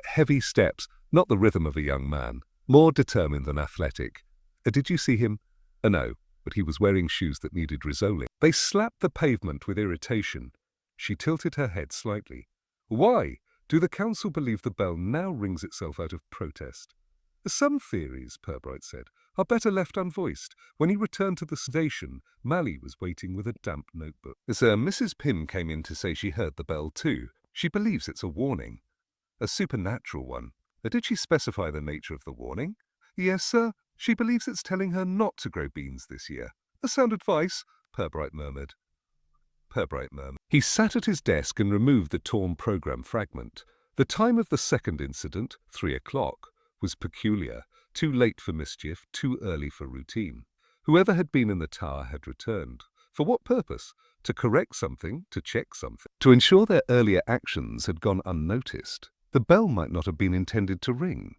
Heavy steps, not the rhythm of a young man, more determined than athletic. Did you see him?" No, but he was wearing shoes that needed risoling. They slapped the pavement with irritation. She tilted her head slightly. "Why? Do the council believe the bell now rings itself out of protest?" "Some theories," Purbright said, "are better left unvoiced." When he returned to the station, Mally was waiting with a damp notebook. "Sir, Mrs. Pym came in to say she heard the bell too. She believes it's a warning. A supernatural one." "Did she specify the nature of the warning?" "Yes, sir. She believes it's telling her not to grow beans this year." "A sound advice," Purbright murmured. He sat at his desk and removed the torn program fragment. The time of the second incident, 3:00, was peculiar, too late for mischief, too early for routine. Whoever had been in the tower had returned. For what purpose? To correct something, to check something, to ensure their earlier actions had gone unnoticed. The bell might not have been intended to ring.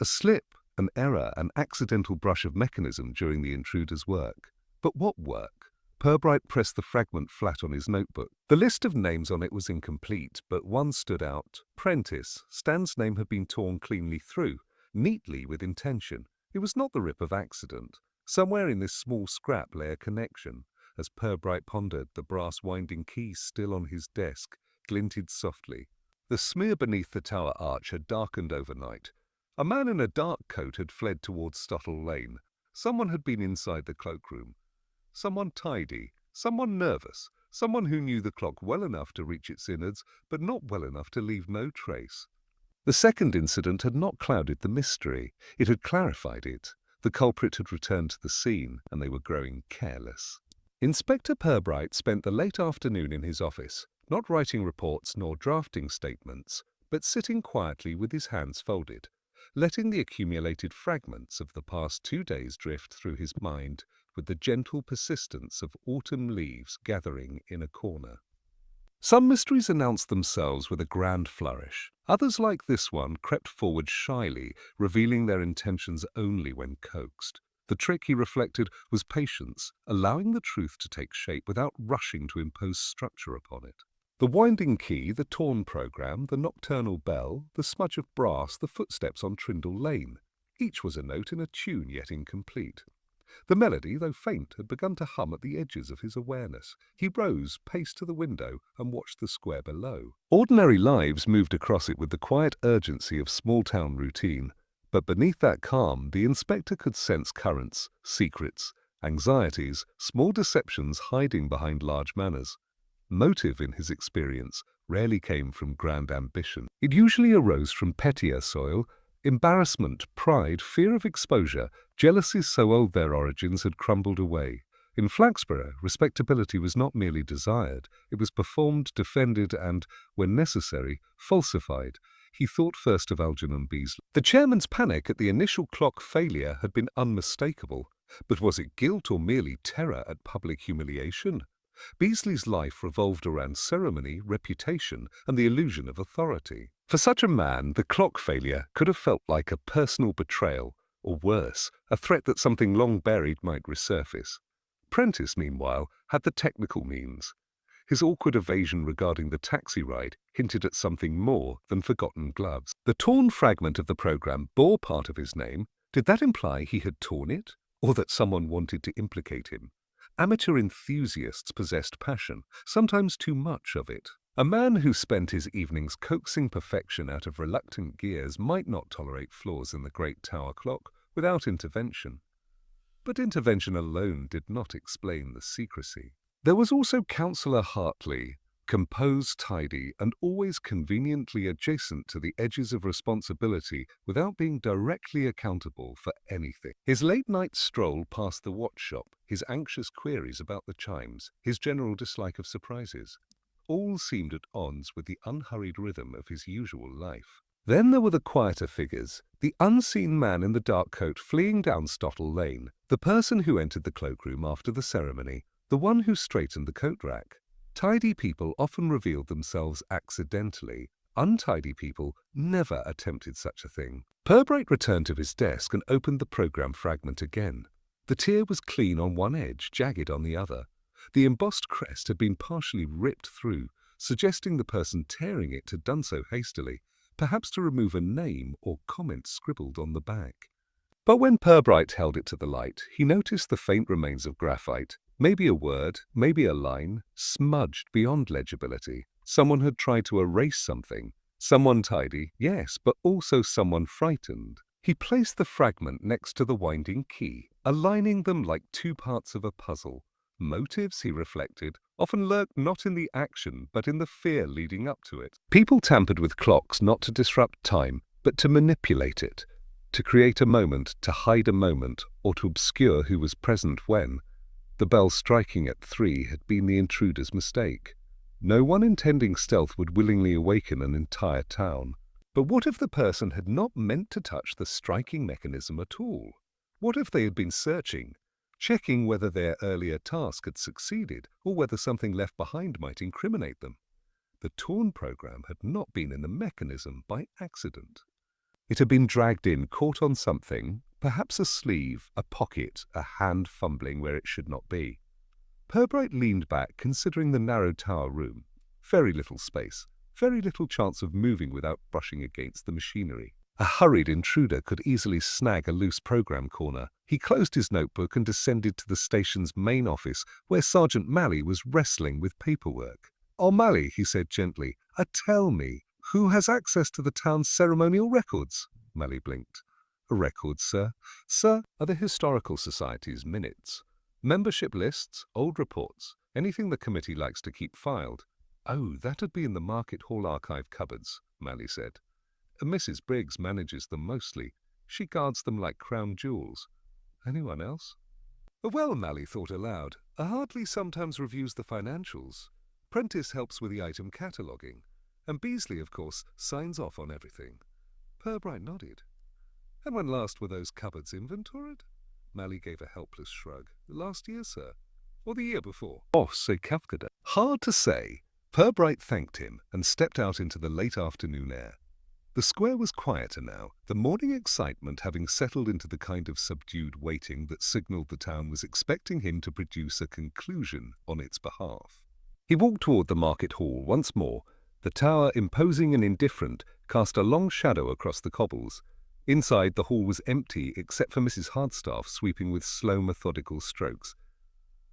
A slip, an error, an accidental brush of mechanism during the intruder's work. But what work? Purbright pressed the fragment flat on his notebook. The list of names on it was incomplete, but one stood out. Prentice. Stan's name had been torn cleanly through, neatly with intention. It was not the rip of accident. Somewhere in this small scrap lay a connection. As Purbright pondered, the brass winding key still on his desk glinted softly. The smear beneath the tower arch had darkened overnight. A man in a dark coat had fled towards Stottle Lane. Someone had been inside the cloakroom. Someone tidy, someone nervous, someone who knew the clock well enough to reach its innards, but not well enough to leave no trace. The second incident had not clouded the mystery. It had clarified it. The culprit had returned to the scene, and they were growing careless. Inspector Purbright spent the late afternoon in his office, not writing reports nor drafting statements, but sitting quietly with his hands folded, letting the accumulated fragments of the past 2 days drift through his mind with the gentle persistence of autumn leaves gathering in a corner. Some mysteries announced themselves with a grand flourish. Others, like this one, crept forward shyly, revealing their intentions only when coaxed. The trick, he reflected, was patience, allowing the truth to take shape without rushing to impose structure upon it. The winding key, the torn program, the nocturnal bell, the smudge of brass, the footsteps on Trindle Lane. Each was a note in a tune yet incomplete. The melody, though faint, had begun to hum at the edges of his awareness. He rose, paced to the window, and watched the square below. Ordinary lives moved across it with the quiet urgency of small-town routine. But beneath that calm, the inspector could sense currents, secrets, anxieties, small deceptions hiding behind large manners. Motive, in his experience, rarely came from grand ambition. It usually arose from pettier soil, embarrassment, pride, fear of exposure, jealousies so old their origins had crumbled away. In Flaxborough, respectability was not merely desired, it was performed, defended, and, when necessary, falsified. He thought first of Algernon Beasley. The chairman's panic at the initial clock failure had been unmistakable, but was it guilt or merely terror at public humiliation? Beasley's life revolved around ceremony, reputation, and the illusion of authority. For such a man, the clock failure could have felt like a personal betrayal, or worse, a threat that something long buried might resurface. Prentice, meanwhile, had the technical means. His awkward evasion regarding the taxi ride hinted at something more than forgotten gloves. The torn fragment of the program bore part of his name. Did that imply he had torn it, or that someone wanted to implicate him? Amateur enthusiasts possessed passion, sometimes too much of it. A man who spent his evenings coaxing perfection out of reluctant gears might not tolerate flaws in the great tower clock without intervention. But intervention alone did not explain the secrecy. There was also Councillor Hartley, composed, tidy, and always conveniently adjacent to the edges of responsibility without being directly accountable for anything. His late-night stroll past the watch shop, his anxious queries about the chimes, his general dislike of surprises, all seemed at odds with the unhurried rhythm of his usual life. Then there were the quieter figures, the unseen man in the dark coat fleeing down Stottle Lane, the person who entered the cloakroom after the ceremony, the one who straightened the coat rack. Tidy people often revealed themselves accidentally. Untidy people never attempted such a thing. Purbright returned to his desk and opened the program fragment again. The tier was clean on one edge, jagged on the other. The embossed crest had been partially ripped through, suggesting the person tearing it had done so hastily, perhaps to remove a name or comment scribbled on the back. But when Purbright held it to the light, he noticed the faint remains of graphite, maybe a word, maybe a line, smudged beyond legibility. Someone had tried to erase something. Someone tidy, yes, but also someone frightened. He placed the fragment next to the winding key, aligning them like two parts of a puzzle. Motives, he reflected, often lurked not in the action, but in the fear leading up to it. People tampered with clocks not to disrupt time, but to manipulate it, to create a moment, to hide a moment, or to obscure who was present when. The bell striking at 3 had been the intruder's mistake. No one intending stealth would willingly awaken an entire town. But what if the person had not meant to touch the striking mechanism at all? What if they had been searching, checking whether their earlier task had succeeded or whether something left behind might incriminate them? The torn program had not been in the mechanism by accident. It had been dragged in, caught on something, perhaps a sleeve, a pocket, a hand fumbling where it should not be. Purbright leaned back, considering the narrow tower room. Very little space, very little chance of moving without brushing against the machinery. A hurried intruder could easily snag a loose program corner. He closed his notebook and descended to the station's main office, where Sergeant Malley was wrestling with paperwork. "Oh, Malley," he said gently, "tell me, who has access to the town's ceremonial records?" Malley blinked. "Records, sir? Sir, are the Historical Society's minutes. Membership lists, old reports, anything the committee likes to keep filed." "Oh, that'd be in the Market Hall archive cupboards," Malley said. "Mrs. Briggs manages them mostly. She guards them like crown jewels. Anyone else?" "Well," Malley thought aloud, "Hartley sometimes reviews the financials. Prentice helps with the item cataloguing. And Beasley, of course, signs off on everything." Purbright nodded. "And when last were those cupboards inventoried?" Malley gave a helpless shrug. "Last year, sir. Or the year before?" "Oh, c'est Kafka." "Hard to say." Purbright thanked him and stepped out into the late afternoon air. The square was quieter now, the morning excitement having settled into the kind of subdued waiting that signalled the town was expecting him to produce a conclusion on its behalf. He walked toward the market hall once more. The tower, imposing and indifferent, cast a long shadow across the cobbles. Inside, the hall was empty except for Mrs. Hardstaff sweeping with slow, methodical strokes.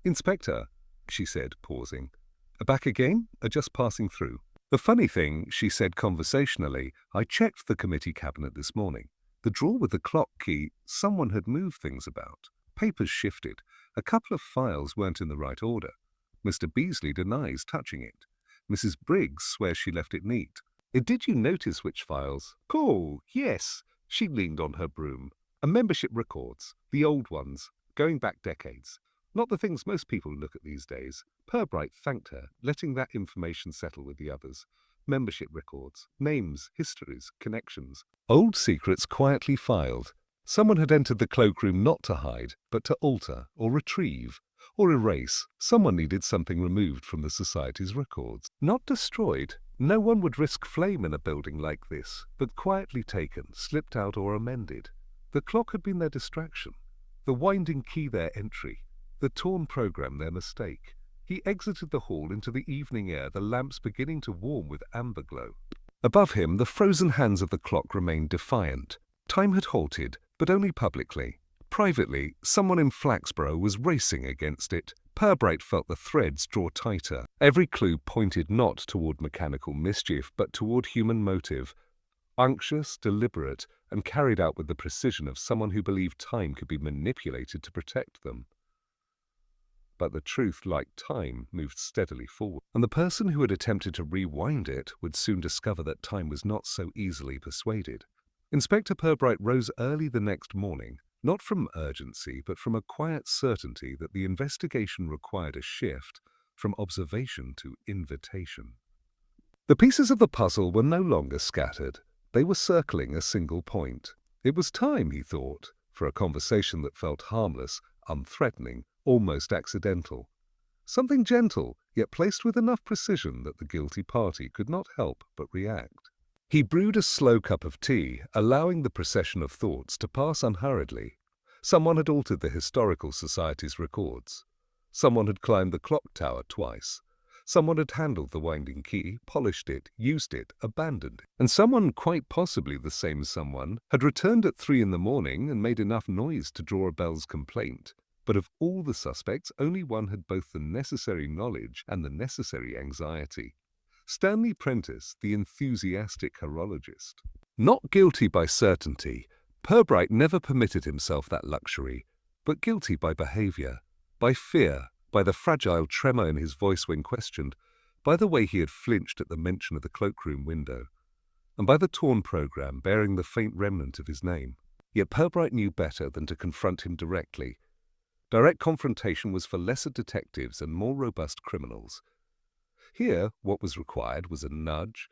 "Inspector," she said, pausing. "Back again, or just passing through?" "The funny thing," she said conversationally, "I checked the committee cabinet this morning. The drawer with the clock key, someone had moved things about. Papers shifted. A couple of files weren't in the right order. Mr. Beasley denies touching it. Mrs. Briggs swears she left it neat. Did you notice which files?" "Oh, yes." She leaned on her broom. "Membership records, the old ones, going back decades. Not the things most people look at these days." Purbright thanked her, letting that information settle with the others. Membership records, names, histories, connections. Old secrets quietly filed. Someone had entered the cloakroom not to hide, but to alter, or retrieve, or erase. Someone needed something removed from the Society's records. Not destroyed. No one would risk flame in a building like this, but quietly taken, slipped out or amended. The clock had been their distraction. The winding key their entry. The torn program their mistake. He exited the hall into the evening air, the lamps beginning to warm with amber glow. Above him, the frozen hands of the clock remained defiant. Time had halted, but only publicly. Privately, someone in Flaxborough was racing against it. Purbright felt the threads draw tighter. Every clue pointed not toward mechanical mischief, but toward human motive. Unctuous, deliberate, and carried out with the precision of someone who believed time could be manipulated to protect them. But the truth, like time, moved steadily forward, and the person who had attempted to rewind it would soon discover that time was not so easily persuaded. Inspector Purbright rose early the next morning, not from urgency, but from a quiet certainty that the investigation required a shift from observation to invitation. The pieces of the puzzle were no longer scattered. They were circling a single point. It was time, he thought, for a conversation that felt harmless, unthreatening, almost accidental. something gentle, yet placed with enough precision that the guilty party could not help but react. He brewed a slow cup of tea, allowing the procession of thoughts to pass unhurriedly. Someone had altered the Historical Society's records. Someone had climbed the clock tower twice. Someone had handled the winding key, polished it, used it, abandoned it. And someone, quite possibly the same someone, had returned at 3 in the morning and made enough noise to draw a bell's complaint. But of all the suspects, only one had both the necessary knowledge and the necessary anxiety. Stanley Prentice, the enthusiastic horologist. Not guilty by certainty, Purbright never permitted himself that luxury, but guilty by behavior, by fear, by the fragile tremor in his voice when questioned, by the way he had flinched at the mention of the cloakroom window, and by the torn program bearing the faint remnant of his name. Yet Purbright knew better than to confront him directly. Direct confrontation was for lesser detectives and more robust criminals. Here, what was required was a nudge,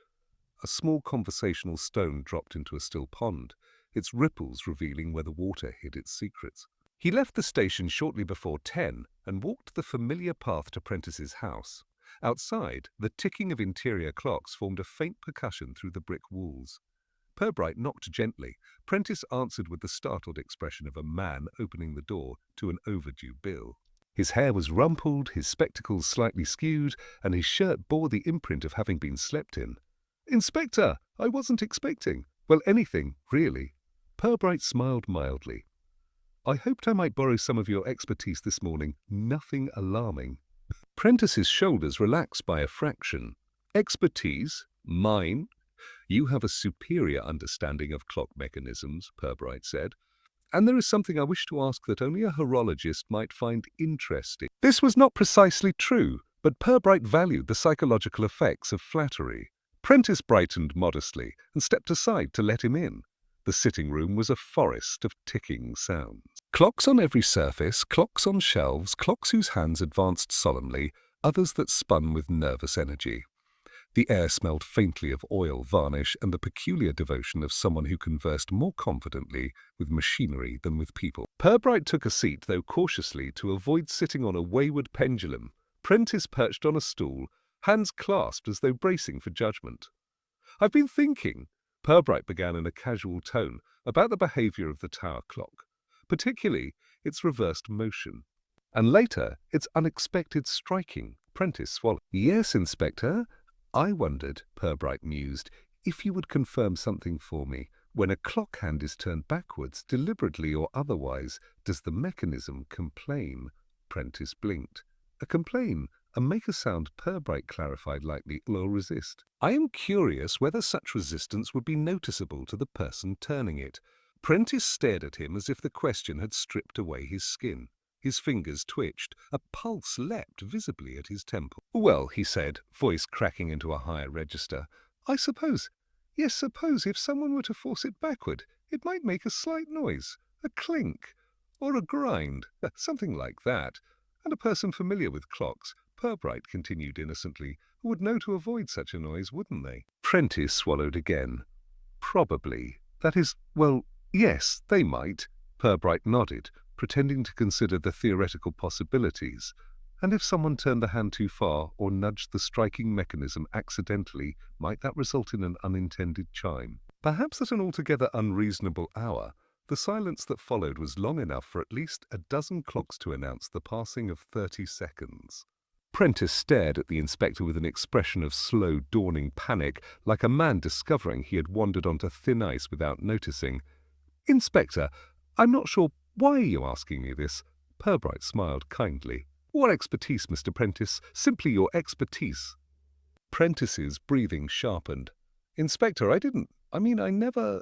a small conversational stone dropped into a still pond, its ripples revealing where the water hid its secrets. He left the station shortly before 10 and walked the familiar path to Prentice's house. Outside, the ticking of interior clocks formed a faint percussion through the brick walls. Purbright knocked gently. Prentice answered with the startled expression of a man opening the door to an overdue bill. His hair was rumpled, his spectacles slightly skewed, and his shirt bore the imprint of having been slept in. "Inspector, I wasn't expecting." "Well, anything, really." Purbright smiled mildly. "I hoped I might borrow some of your expertise this morning. Nothing alarming." Prentice's shoulders relaxed by a fraction. "Expertise? Mine? You have a superior understanding of clock mechanisms," Purbright said. "And there is something I wish to ask that only a horologist might find interesting." This was not precisely true, but Purbright valued the psychological effects of flattery. Prentice brightened modestly and stepped aside to let him in. The sitting room was a forest of ticking sounds. Clocks on every surface, clocks on shelves, clocks whose hands advanced solemnly, others that spun with nervous energy. The air smelled faintly of oil, varnish, and the peculiar devotion of someone who conversed more confidently with machinery than with people. Purbright took a seat, though cautiously, to avoid sitting on a wayward pendulum. Prentice perched on a stool, hands clasped as though bracing for judgment. "I've been thinking," Purbright began in a casual tone, "about the behavior of the tower clock, particularly its reversed motion. And later, its unexpected striking." Prentice swallowed. "Yes, Inspector. I wondered," Purbright mused, "if you would confirm something for me. When a clock hand is turned backwards, deliberately or otherwise, does the mechanism complain?" Prentice blinked. "A complain? A make a sound," Purbright clarified lightly, "or resist. I am curious whether such resistance would be noticeable to the person turning it." Prentice stared at him as if the question had stripped away his skin. His fingers twitched. A pulse leapt visibly at his temple. "Well," he said, voice cracking into a higher register, suppose if someone were to force it backward, it might make a slight noise, a clink, or a grind, something like that. And a person familiar with clocks," Purbright continued innocently, "would know to avoid such a noise, wouldn't they?" Prentice swallowed again. "Probably. That is, well, yes, they might." Purbright nodded, pretending to consider the theoretical possibilities. And if someone turned the hand too far or nudged the striking mechanism accidentally, might that result in an unintended chime? Perhaps at an altogether unreasonable hour. The silence that followed was long enough for at least a dozen clocks to announce the passing of 30 seconds. Prentice stared at the inspector with an expression of slow, dawning panic, like a man discovering he had wandered onto thin ice without noticing. "Inspector, I'm not sure. Why are you asking me this?" Purbright smiled kindly. "What expertise, Mr. Prentice? Simply your expertise." Prentice's breathing sharpened. "Inspector, I never—"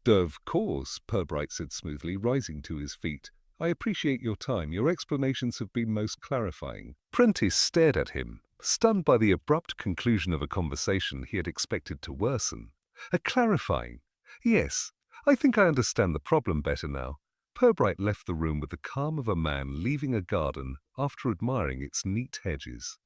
"Of course," Purbright said smoothly, rising to his feet. "I appreciate your time. Your explanations have been most clarifying." Prentice stared at him, stunned by the abrupt conclusion of a conversation he had expected to worsen. "A clarifying? Yes, I think I understand the problem better now." Purbright left the room with the calm of a man leaving a garden after admiring its neat hedges.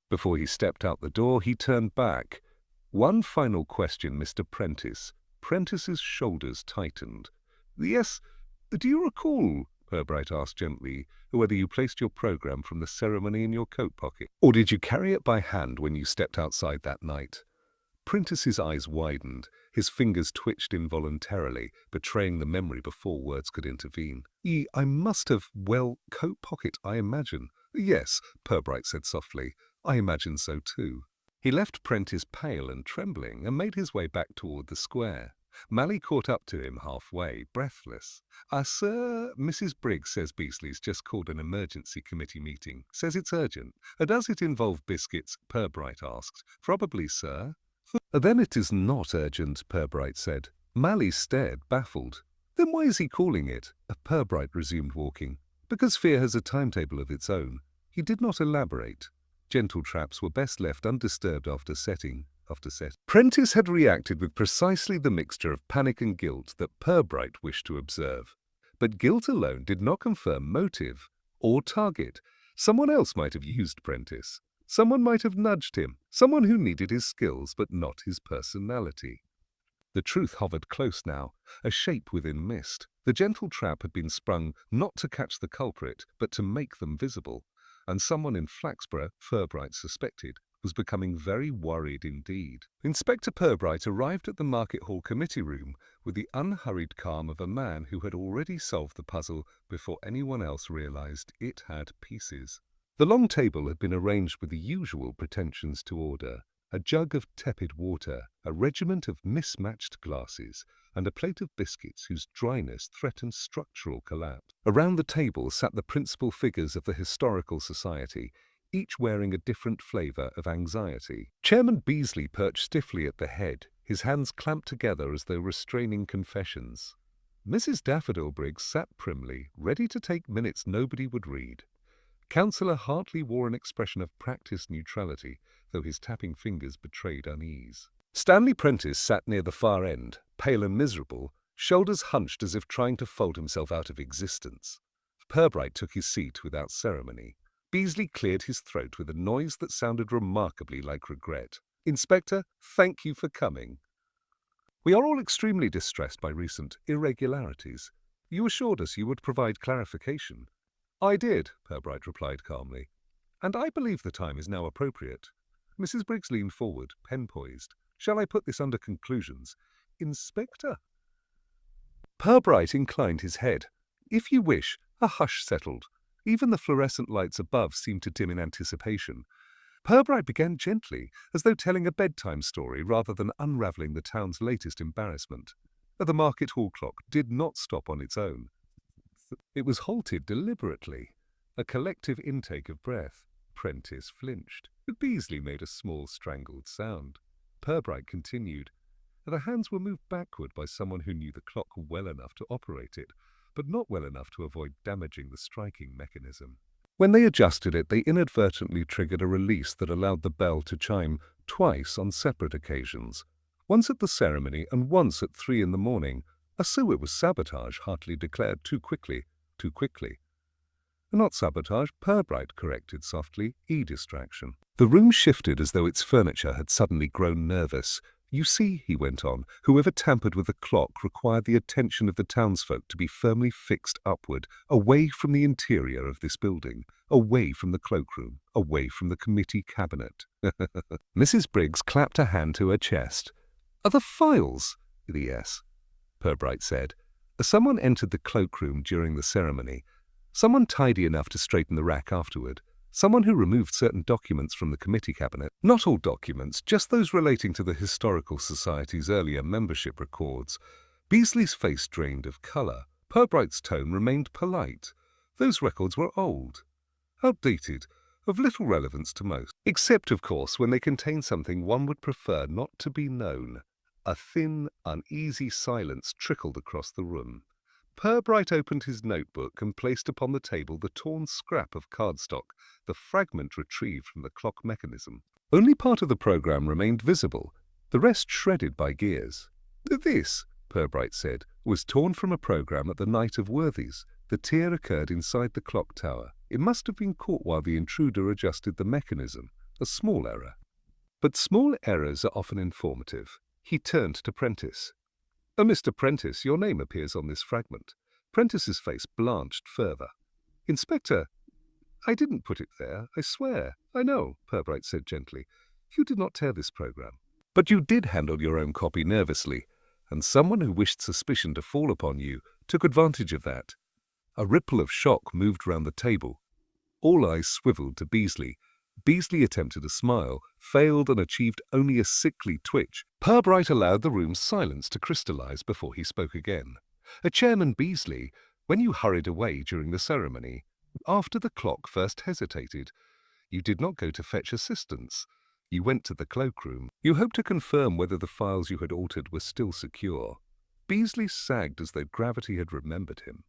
Before he stepped out the door, he turned back. "One final question, Mr. Prentice." Prentice's shoulders tightened. "Yes, do you recall?" Purbright asked gently, whether you placed your program from the ceremony in your coat pocket, or did you carry it by hand when you stepped outside that night? Prentice's eyes widened. His fingers twitched involuntarily, betraying the memory before words could intervene. I must have, coat pocket, I imagine. Yes, Purbright said softly. I imagine so too. He left Prentice pale and trembling and made his way back toward the square. Mally caught up to him halfway, breathless. Sir, Mrs. Briggs says Beasley's just called an emergency committee meeting. Says it's urgent. Does it involve biscuits? Purbright asked. Probably, sir. Then it is not urgent, Purbright said. Mally stared, baffled. Then why is he calling it? Purbright resumed walking. Because fear has a timetable of its own. He did not elaborate. Gentle traps were best left undisturbed after setting. Prentice had reacted with precisely the mixture of panic and guilt that Purbright wished to observe. But guilt alone did not confirm motive or target. Someone else might have used Prentice. Someone might have nudged him. Someone who needed his skills but not his personality. The truth hovered close now, a shape within mist. The gentle trap had been sprung not to catch the culprit, but to make them visible. And someone in Flaxborough, Purbright suspected, was becoming very worried indeed. Inspector Purbright arrived at the Market Hall committee room with the unhurried calm of a man who had already solved the puzzle before anyone else realized it had pieces. The long table had been arranged with the usual pretensions to order. A jug of tepid water, a regiment of mismatched glasses, and a plate of biscuits whose dryness threatened structural collapse. Around the table sat the principal figures of the Historical Society, each wearing a different flavour of anxiety. Chairman Beasley perched stiffly at the head, his hands clamped together as though restraining confessions. Mrs. Daffodil Briggs sat primly, ready to take minutes nobody would read. Councillor Hartley wore an expression of practised neutrality, though his tapping fingers betrayed unease. Stanley Prentice sat near the far end, pale and miserable, shoulders hunched as if trying to fold himself out of existence. Purbright took his seat without ceremony. Beasley cleared his throat with a noise that sounded remarkably like regret. Inspector, thank you for coming. We are all extremely distressed by recent irregularities. You assured us you would provide clarification. I did, Purbright replied calmly, and I believe the time is now appropriate. Mrs. Briggs leaned forward, pen poised. Shall I put this under conclusions? Inspector? Purbright inclined his head. If you wish. A hush settled. Even the fluorescent lights above seemed to dim in anticipation. Purbright began gently, as though telling a bedtime story rather than unravelling the town's latest embarrassment. The Market Hall clock did not stop on its own. It was halted deliberately. A collective intake of breath. Prentice flinched, but Beasley made a small strangled sound. Purbright continued. The hands were moved backward by someone who knew the clock well enough to operate it, but not well enough to avoid damaging the striking mechanism. When they adjusted it, they inadvertently triggered a release that allowed the bell to chime twice on separate occasions, once at the ceremony and once at 3 in the morning. So it was sabotage, Hartley declared, too quickly. Not sabotage, Purbright corrected softly, distraction. The room shifted as though its furniture had suddenly grown nervous. You see, he went on, whoever tampered with the clock required the attention of the townsfolk to be firmly fixed upward, away from the interior of this building, away from the cloakroom, away from the committee cabinet. Mrs. Briggs clapped a hand to her chest. Are the files? Yes, Purbright said. Someone entered the cloakroom during the ceremony. Someone tidy enough to straighten the rack afterward. Someone who removed certain documents from the committee cabinet. Not all documents, just those relating to the Historical Society's earlier membership records. Beasley's face drained of colour. Purbright's tone remained polite. Those records were old, outdated, of little relevance to most. Except, of course, when they contained something one would prefer not to be known. A thin, uneasy silence trickled across the room. Purbright opened his notebook and placed upon the table the torn scrap of cardstock, the fragment retrieved from the clock mechanism. Only part of the program remained visible, the rest shredded by gears. This, Purbright said, was torn from a program at the Night of Worthies. The tear occurred inside the clock tower. It must have been caught while the intruder adjusted the mechanism. A small error. But small errors are often informative. He turned to Prentice. Mr. Prentice, your name appears on this fragment. Prentice's face blanched further. "Inspector, I didn't put it there, I swear." "I know," Purbright said gently. "You did not tear this program. But you did handle your own copy nervously, and someone who wished suspicion to fall upon you took advantage of that." A ripple of shock moved round the table. All eyes swiveled to Beasley. Beasley attempted a smile, failed, and achieved only a sickly twitch. Purbright allowed the room's silence to crystallize before he spoke again. "Chairman Beasley, when you hurried away during the ceremony, after the clock first hesitated, you did not go to fetch assistance. You went to the cloakroom. You hoped to confirm whether the files you had altered were still secure." Beasley sagged as though gravity had remembered him.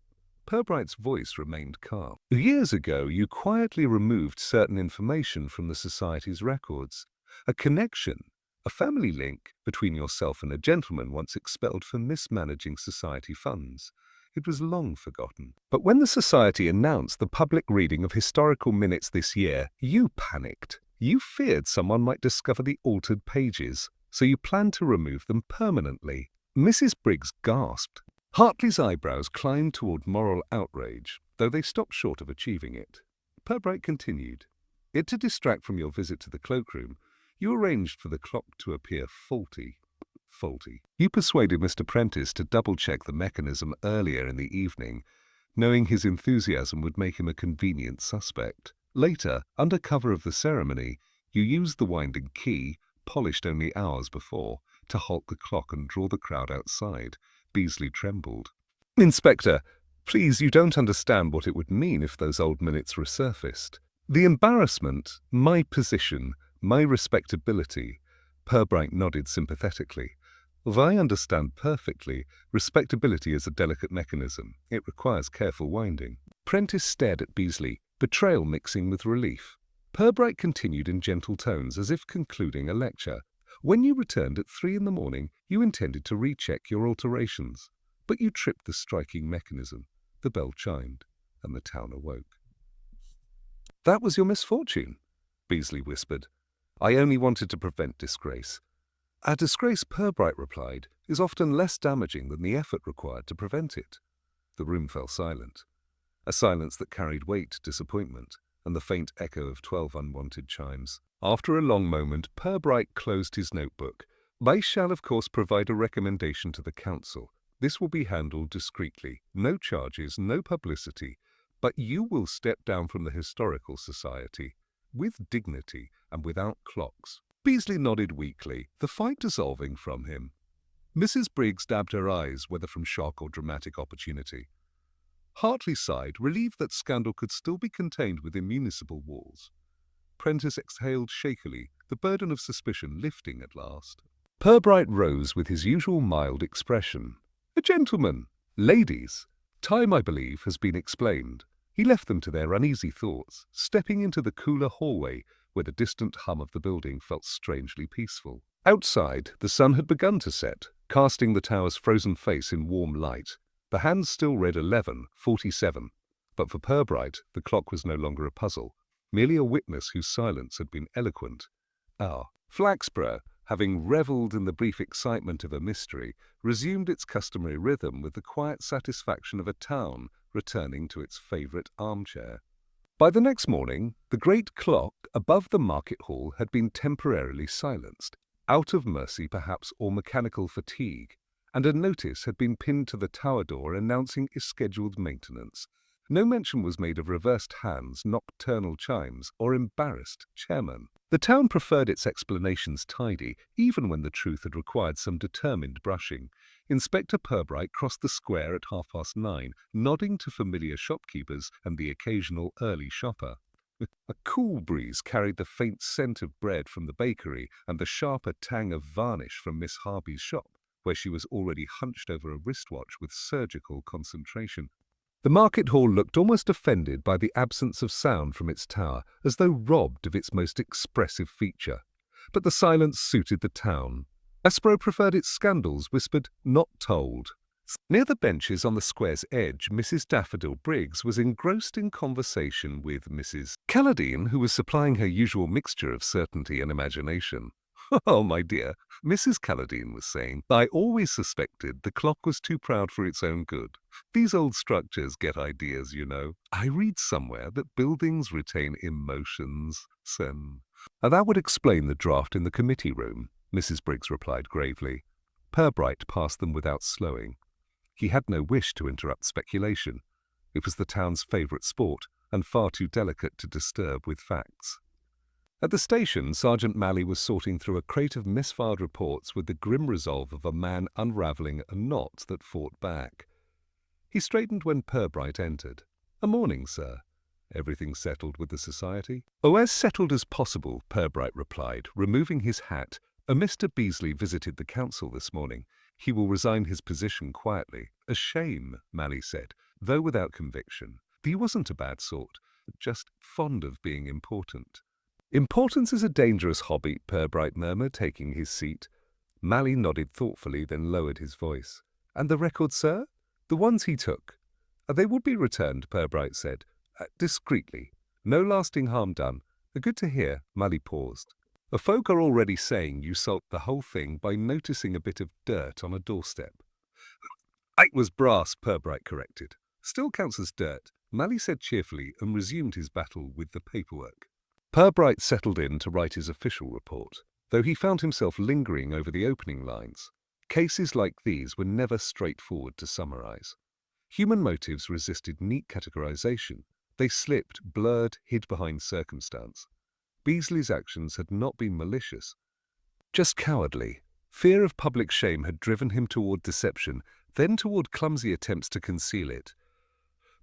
Purbright's voice remained calm. "Years ago, you quietly removed certain information from the Society's records. A connection, a family link between yourself and a gentleman once expelled for mismanaging Society funds. It was long forgotten. But when the Society announced the public reading of historical minutes this year, you panicked. You feared someone might discover the altered pages, so you planned to remove them permanently." Mrs. Briggs gasped. Hartley's eyebrows climbed toward moral outrage, though they stopped short of achieving it. Purbright continued. To distract from your visit to the cloakroom, you arranged for the clock to appear faulty. You persuaded Mr. Prentice to double-check the mechanism earlier in the evening, knowing his enthusiasm would make him a convenient suspect. Later, under cover of the ceremony, you used the winding key, polished only hours before, to halt the clock and draw the crowd outside. Beasley trembled. "Inspector, please, you don't understand what it would mean if those old minutes resurfaced. The embarrassment, my position, my respectability." Purbright nodded sympathetically. "I understand perfectly. Respectability is a delicate mechanism. It requires careful winding." Prentice stared at Beasley, betrayal mixing with relief. Purbright continued in gentle tones, as if concluding a lecture. "When you returned at 3 in the morning, you intended to recheck your alterations, but you tripped the striking mechanism. The bell chimed, and the town awoke." "That was your misfortune," Beasley whispered. "I only wanted to prevent disgrace." "A disgrace," Purbright replied, "is often less damaging than the effort required to prevent it." The room fell silent, a silence that carried weight, disappointment, and the faint echo of 12 unwanted chimes. After a long moment, Purbright closed his notebook. "I shall, of course, provide a recommendation to the council. This will be handled discreetly. No charges, no publicity. But you will step down from the Historical Society, with dignity and without clocks." Beasley nodded weakly, the fight dissolving from him. Mrs. Briggs dabbed her eyes, whether from shock or dramatic opportunity. Hartley sighed, relieved that scandal could still be contained within municipal walls. Prentice exhaled shakily, the burden of suspicion lifting at last. Purbright rose with his usual mild expression. "A gentleman. Ladies. Time, I believe, has been explained." He left them to their uneasy thoughts, stepping into the cooler hallway where the distant hum of the building felt strangely peaceful. Outside, the sun had begun to set, casting the tower's frozen face in warm light. The hands still read 11:47, but for Purbright the clock was no longer a puzzle, merely a witness whose silence had been eloquent. Flaxborough, having revelled in the brief excitement of a mystery, resumed its customary rhythm with the quiet satisfaction of a town returning to its favourite armchair. By the next morning, the great clock above the market hall had been temporarily silenced, out of mercy perhaps or mechanical fatigue, and a notice had been pinned to the tower door announcing its scheduled maintenance. No mention was made of reversed hands, nocturnal chimes, or embarrassed chairmen. The town preferred its explanations tidy, even when the truth had required some determined brushing. Inspector Purbright crossed the square at 9:30, nodding to familiar shopkeepers and the occasional early shopper. A cool breeze carried the faint scent of bread from the bakery and the sharper tang of varnish from Miss Harby's shop, where she was already hunched over a wristwatch with surgical concentration. The market hall looked almost offended by the absence of sound from its tower, as though robbed of its most expressive feature. But the silence suited the town. Aspro preferred its scandals whispered, not told. Near the benches on the square's edge, Mrs. Daffodil Briggs was engrossed in conversation with Mrs. Calladine, who was supplying her usual mixture of certainty and imagination. Oh, my dear, Mrs. Calladine was saying, I always suspected the clock was too proud for its own good. These old structures get ideas, you know. I read somewhere that buildings retain emotions, Sen. That would explain the draft in the committee room, Mrs. Briggs replied gravely. Purbright passed them without slowing. He had no wish to interrupt speculation. It was the town's favourite sport, and far too delicate to disturb with facts. At the station, Sergeant Malley was sorting through a crate of misfiled reports with the grim resolve of a man unravelling a knot that fought back. He straightened when Purbright entered. "A morning, sir. Everything settled with the society?" "Oh, as settled as possible," Purbright replied, removing his hat. "A Mr. Beasley visited the council this morning. He will resign his position quietly." "A shame," Malley said, though without conviction. He wasn't a bad sort, just fond of being important. "Importance is a dangerous hobby," Purbright murmured, taking his seat. Malley nodded thoughtfully, then lowered his voice. "And the records, sir?" "The ones he took." "They would be returned," Purbright said. "Discreetly. No lasting harm done." "Good to hear." Malley paused. "Folk are already saying you solved the whole thing by noticing a bit of dirt on a doorstep." "It was brass," Purbright corrected. "Still counts as dirt," Malley said cheerfully, and resumed his battle with the paperwork. Purbright settled in to write his official report, though he found himself lingering over the opening lines. Cases like these were never straightforward to summarize. Human motives resisted neat categorization. They slipped, blurred, hid behind circumstance. Beasley's actions had not been malicious, just cowardly. Fear of public shame had driven him toward deception, then toward clumsy attempts to conceal it.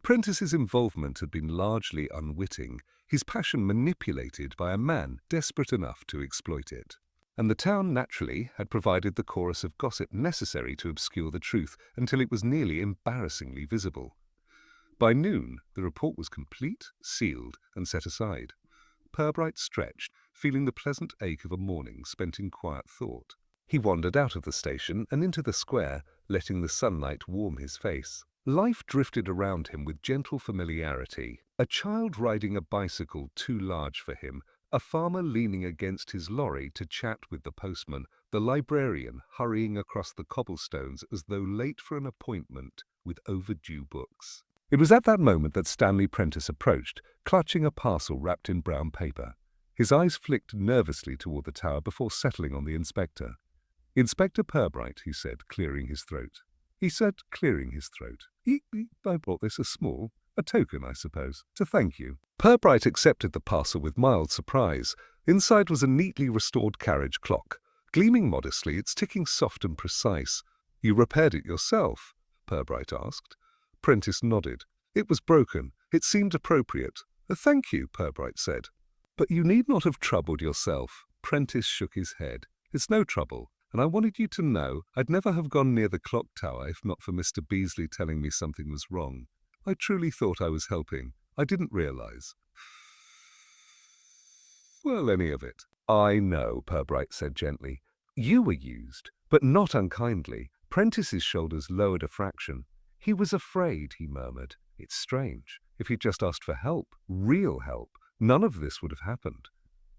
Prentice's involvement had been largely unwitting, his passion manipulated by a man desperate enough to exploit it. And the town, naturally, had provided the chorus of gossip necessary to obscure the truth until it was nearly embarrassingly visible. By noon, the report was complete, sealed, and set aside. Purbright stretched, feeling the pleasant ache of a morning spent in quiet thought. He wandered out of the station and into the square, letting the sunlight warm his face. Life drifted around him with gentle familiarity. A child riding a bicycle too large for him, a farmer leaning against his lorry to chat with the postman, the librarian hurrying across the cobblestones as though late for an appointment with overdue books. It was at that moment that Stanley Prentice approached, clutching a parcel wrapped in brown paper. His eyes flicked nervously toward the tower before settling on the inspector. "Inspector Purbright," he said, clearing his throat. I brought this a token, I suppose, to thank you." Purbright accepted the parcel with mild surprise. Inside was a neatly restored carriage clock. Gleaming modestly, its ticking soft and precise. "You repaired it yourself?" Purbright asked. Prentice nodded. "It was broken. It seemed appropriate." "Thank you," Purbright said. "But you need not have troubled yourself." Prentice shook his head. "It's no trouble. And I wanted you to know I'd never have gone near the clock tower if not for Mr. Beasley telling me something was wrong. I truly thought I was helping. I didn't realize. Well, any of it." "I know," Purbright said gently. "You were used, but not unkindly." Prentice's shoulders lowered a fraction. "He was afraid," he murmured. "It's strange. If he'd just asked for help, real help, none of this would have happened."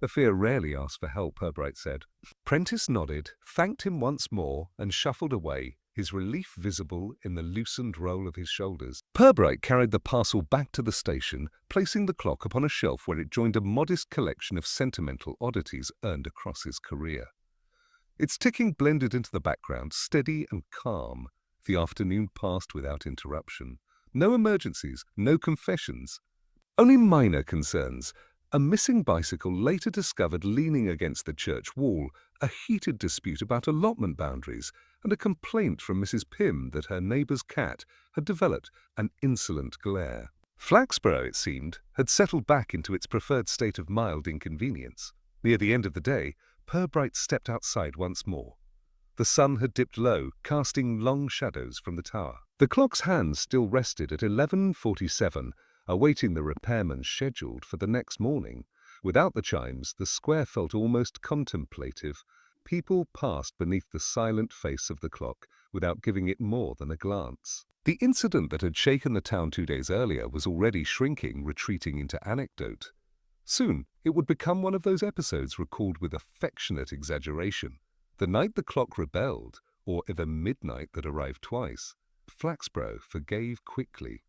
"A fear rarely asks for help," Purbright said. Prentice nodded, thanked him once more, and shuffled away, his relief visible in the loosened roll of his shoulders. Purbright carried the parcel back to the station, placing the clock upon a shelf where it joined a modest collection of sentimental oddities earned across his career. Its ticking blended into the background, steady and calm. The afternoon passed without interruption. No emergencies, no confessions. Only minor concerns. A missing bicycle later discovered leaning against the church wall, a heated dispute about allotment boundaries, and a complaint from Mrs. Pym that her neighbour's cat had developed an insolent glare. Flaxborough, it seemed, had settled back into its preferred state of mild inconvenience. Near the end of the day, Purbright stepped outside once more. The sun had dipped low, casting long shadows from the tower. The clock's hands still rested at 11:47, awaiting the repairman scheduled for the next morning. Without the chimes, the square felt almost contemplative. People passed beneath the silent face of the clock without giving it more than a glance. The incident that had shaken the town 2 days earlier was already shrinking, retreating into anecdote. Soon, It would become one of those episodes recalled with affectionate exaggeration. The night the clock rebelled, or the midnight that arrived twice, Flaxborough forgave quickly.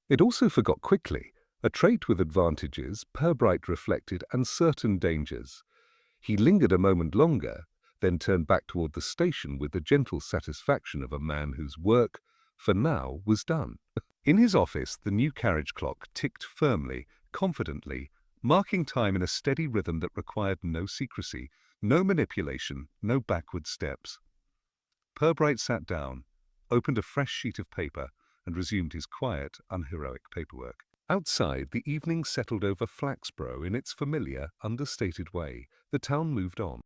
It also forgot quickly, a trait with advantages, Purbright reflected, and certain dangers. He lingered a moment longer, then turned back toward the station with the gentle satisfaction of a man whose work, for now, was done. In his office, the new carriage clock ticked firmly, confidently, marking time in a steady rhythm that required no secrecy, no manipulation, no backward steps. Purbright sat down, opened a fresh sheet of paper, and resumed his quiet, unheroic paperwork. Outside, the evening settled over Flaxborough in its familiar, understated way. The town moved on.